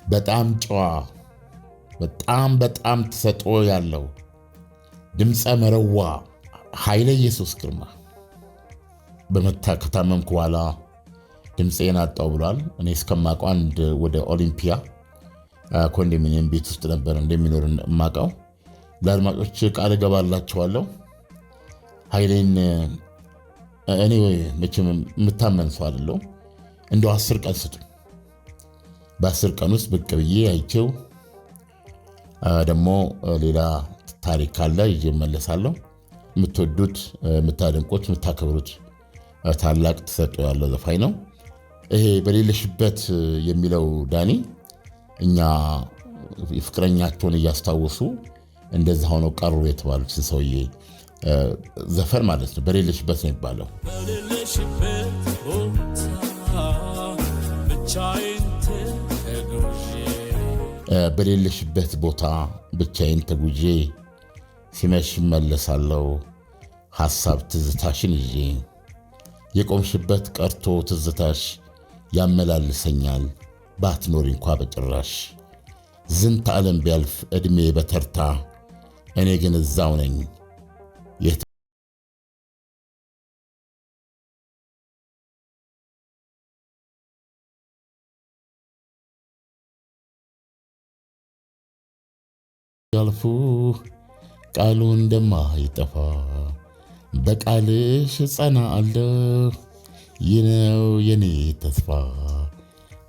በጣም ጨዋ በጣም ተሰጥኦ ያለው ድምፀ መረዋ ኃይለ ኢየሱስ ግርማ ከታመምኩ በኋላ ድምፄን አጣው ብሏል። እኔ እስከማውቀው አንድ ወደ ኦሊምፒያ ኮንዶሚኒየም ቤት ውስጥ ነበር እንደሚኖር የማውቀው። ለአድማጮች ቃል እገባላችኋለሁ ኃይሌን እኔ መቼም የምታመን ሰው አይደለሁም። እንደው 10 ቀን ስጡ፣ በ10 ቀን ውስጥ ብቅ ብዬ አይቼው ደግሞ ሌላ ታሪክ ካለ ይዤ እመለሳለሁ። የምትወዱት የምታደንቁት የምታከብሩት ታላቅ ተሰጥኦ ያለው ዘፋኝ ነው። ይሄ በሌለሽበት የሚለው ዳኒ እኛ ፍቅረኛቸውን እያስታወሱ እንደዛ ሆነው ቀሩ የተባሉትን ሰውዬ ዘፈን ማለት ነው። በሌለሽበት ነው የሚባለው። በሌለሽበት ቦታ ብቻዬን ተጉዤ ሲመሽ እመለሳለሁ ሐሳብ ትዝታሽን ይዤ የቆምሽበት ቀርቶ ትዝታሽ ያመላልሰኛል ባትኖሪ እንኳ በጭራሽ ዝንተ ዓለም ቢያልፍ ዕድሜ በተርታ እኔ ግን እዛው ነኝ ያልፉ ቃሉ እንደማይጠፋ በቃልሽ ጸናለሁ ይህ ነው የኔ ተስፋ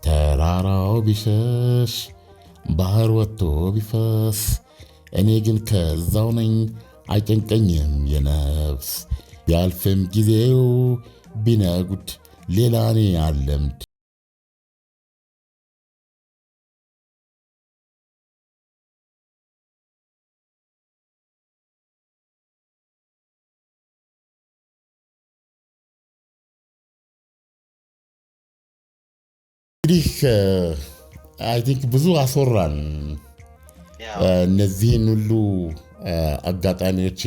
ተራራው ቢሸሽ ባህር ወጥቶ ቢፈስ እኔ ግን ከዛው ነኝ አይጨንቀኝም የነፍስ ቢያልፍም ጊዜው ቢነጉድ ሌላ እኔ አለምድ እንግዲህ አይ ቲንክ ብዙ አስወራን። እነዚህን ሁሉ አጋጣሚዎች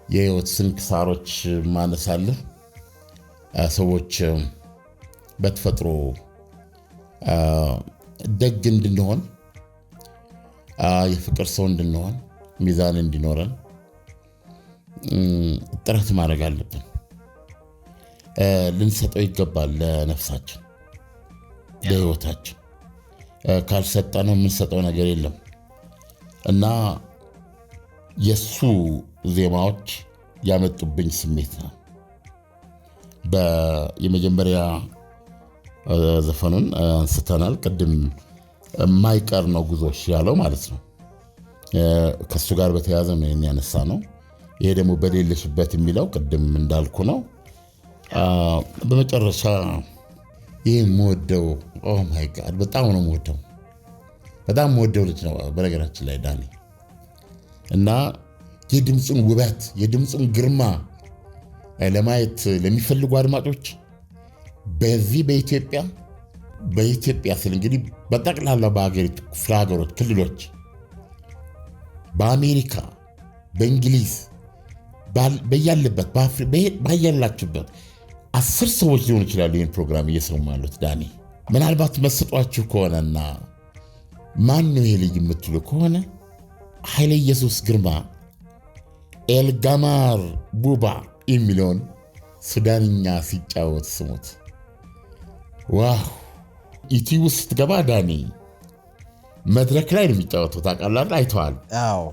የህይወት ስንክሳሮች ማነሳለህ ሰዎች በተፈጥሮ ደግ እንድንሆን የፍቅር ሰው እንድንሆን ሚዛን እንዲኖረን ጥረት ማድረግ አለብን። ልንሰጠው ይገባል ለነፍሳችን ለህይወታችን ካልሰጠነው የምንሰጠው ነገር የለም እና የሱ ዜማዎች ያመጡብኝ ስሜት ነው። የመጀመሪያ ዘፈኑን አንስተናል ቅድም የማይቀር ነው ጉዞሽ ያለው ማለት ነው። ከሱ ጋር በተያያዘ ነው ያነሳ ነው። ይሄ ደግሞ በሌለሽበት የሚለው ቅድም እንዳልኩ ነው። በመጨረሻ ይህ የምወደው ኦ ማይ ጋድ በጣም ነው የምወደው በጣም የምወደው ልጅ ነው በነገራችን ላይ ዳኒ እና የድምፁን ውበት የድምፁን ግርማ ለማየት ለሚፈልጉ አድማጮች በዚህ በኢትዮጵያ ስል እንግዲህ በጠቅላላ በሀገሪቱ ክፍለ ሀገሮች ክልሎች በአሜሪካ በእንግሊዝ በያለበት ባያላችሁበት 10 ሰዎች ሊሆኑ ይችላሉ ይህን ፕሮግራም እየሰሙ ያሉት። ዳኒ ምናልባት መስጧችሁ ከሆነና ማን ነው ይሄ ልጅ የምትሉ ከሆነ ኃይለ ኢየሱስ ግርማ ኤልጋማር ቡባ የሚለውን ሱዳንኛ ሲጫወት ስሙት። ዋው! ዩቲዩብ ውስጥ ስትገባ ዳኒ መድረክ ላይ ነው የሚጫወተው። ታውቃለህ? አይተዋል? አዎ።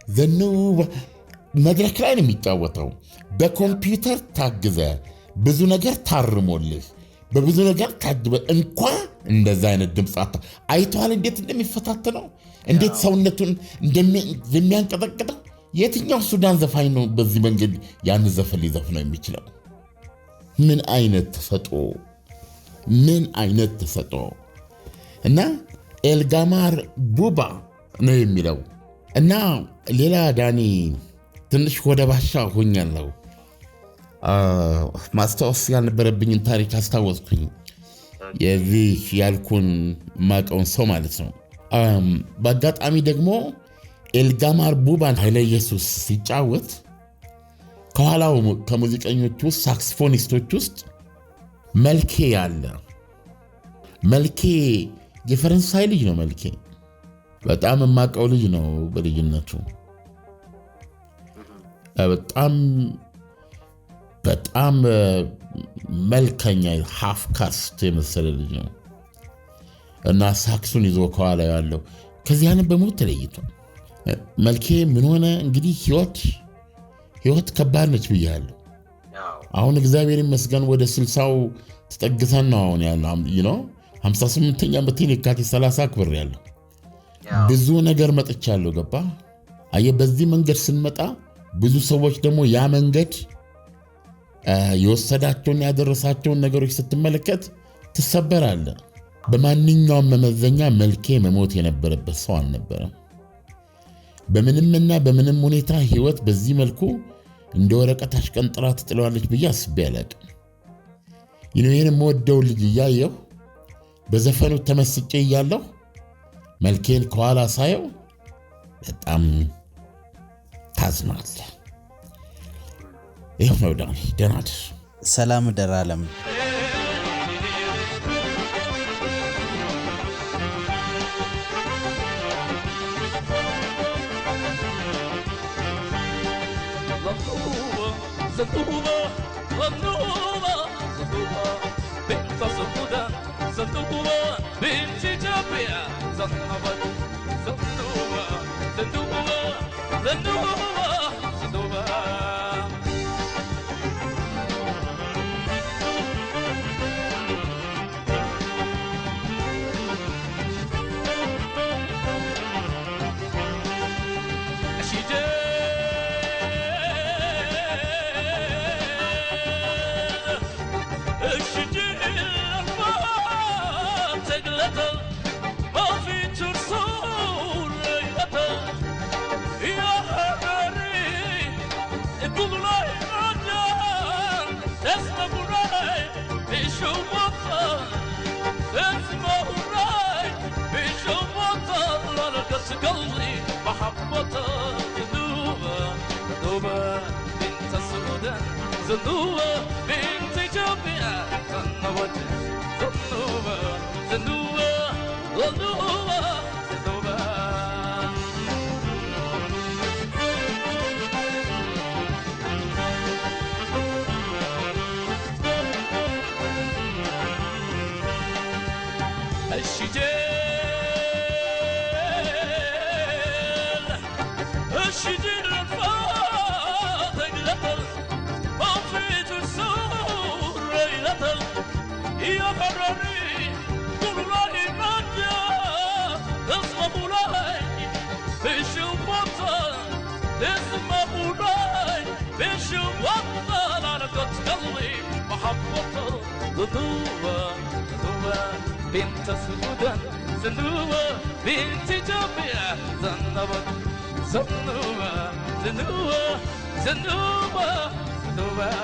ዘኑባ መድረክ ላይ ነው የሚጫወተው። በኮምፒውተር ታግዘ ብዙ ነገር ታርሞልህ በብዙ ነገር ታግበ እንኳ እንደዛ አይነት ድምፅ አይተዋል? እንዴት እንደሚፈታተነው እንዴት ሰውነቱን እንደሚያንቀጠቅጠው። የትኛው ሱዳን ዘፋኝ ነው በዚህ መንገድ ያን ዘፈን ሊዘፍነው የሚችለው? ምን አይነት ተሰጥኦ! እና ኤልጋማር ቡባ ነው የሚለው። እና ሌላ ዳኒ ትንሽ ወደ ባሻ ሆኛለሁ። ማስታወስ ያልነበረብኝን ታሪክ አስታወስኩኝ። የዚህ ያልኩን ማቀውን ሰው ማለት ነው። በአጋጣሚ ደግሞ ኤልጋማር ቡባን ኃይለ ኢየሱስ ሲጫወት ከኋላው ከሙዚቀኞች ውስጥ ሳክስፎኒስቶች ውስጥ መልኬ አለ። መልኬ የፈረንሳይ ልጅ ነው። መልኬ በጣም የማውቀው ልጅ ነው። በልጅነቱ በጣም መልከኛ ሃፍ ካስት የመሰለ ልጅ ነው እና ሳክሱን ይዞ ከኋላ ያለው ከዚህ ዓለም በሞት ተለይቷል። መልኬ ምን ሆነ እንግዲህ ህይወት ከባድ ነች ብያለሁ። አሁን እግዚአብሔር ይመስገን ወደ 60ው ተጠግተን ነው አሁን ያለው 58ኛ ዓመቴን የካቲት 30 አክብሬያለሁ። ብዙ ነገር መጥቻለሁ። ገባ አየ በዚህ መንገድ ስንመጣ ብዙ ሰዎች ደግሞ ያ መንገድ የወሰዳቸውን ያደረሳቸውን ነገሮች ስትመለከት ትሰበራለህ። በማንኛውም መመዘኛ መልኬ መሞት የነበረበት ሰው አልነበረም። በምንምና በምንም ሁኔታ ህይወት በዚህ መልኩ እንደ ወረቀት አሽቀንጥራ ትጥለዋለች ብዬ አስቤ አላቅም። ይህን የምወደው ልጅ እያየሁ በዘፈኑ ተመስጬ እያለሁ መልኬን ከኋላ ሳየው በጣም ታዝናለህ። ይህ ነው ዳኒ። ደህና እደር። ሰላም እደር አለም። بنت السودان زنوبة بنت جميع زنبت زنوبة زنوبة زنوبة زنوبة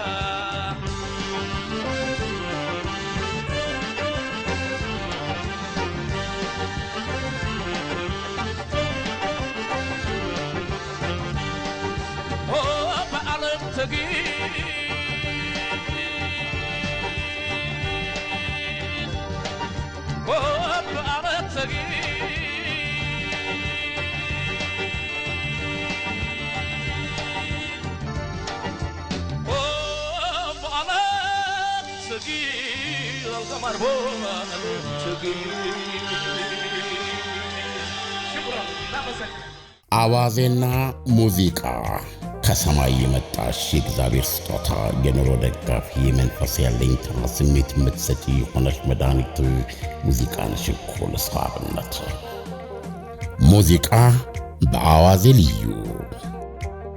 بعلم تقيل بعلم تقيل بعلم تقيل القمر بعلم تقيل شكرا نفسك አዋዜና ሙዚቃ ከሰማይ የመጣሽ የእግዚአብሔር ስጦታ የኑሮ ደጋፊ የመንፈስ ያለኝታ ስሜት የምትሰጪ የሆነች መድኃኒት ሙዚቃ ነሽ እኮ ለሰው አብነት። ሙዚቃ በአዋዜ ልዩ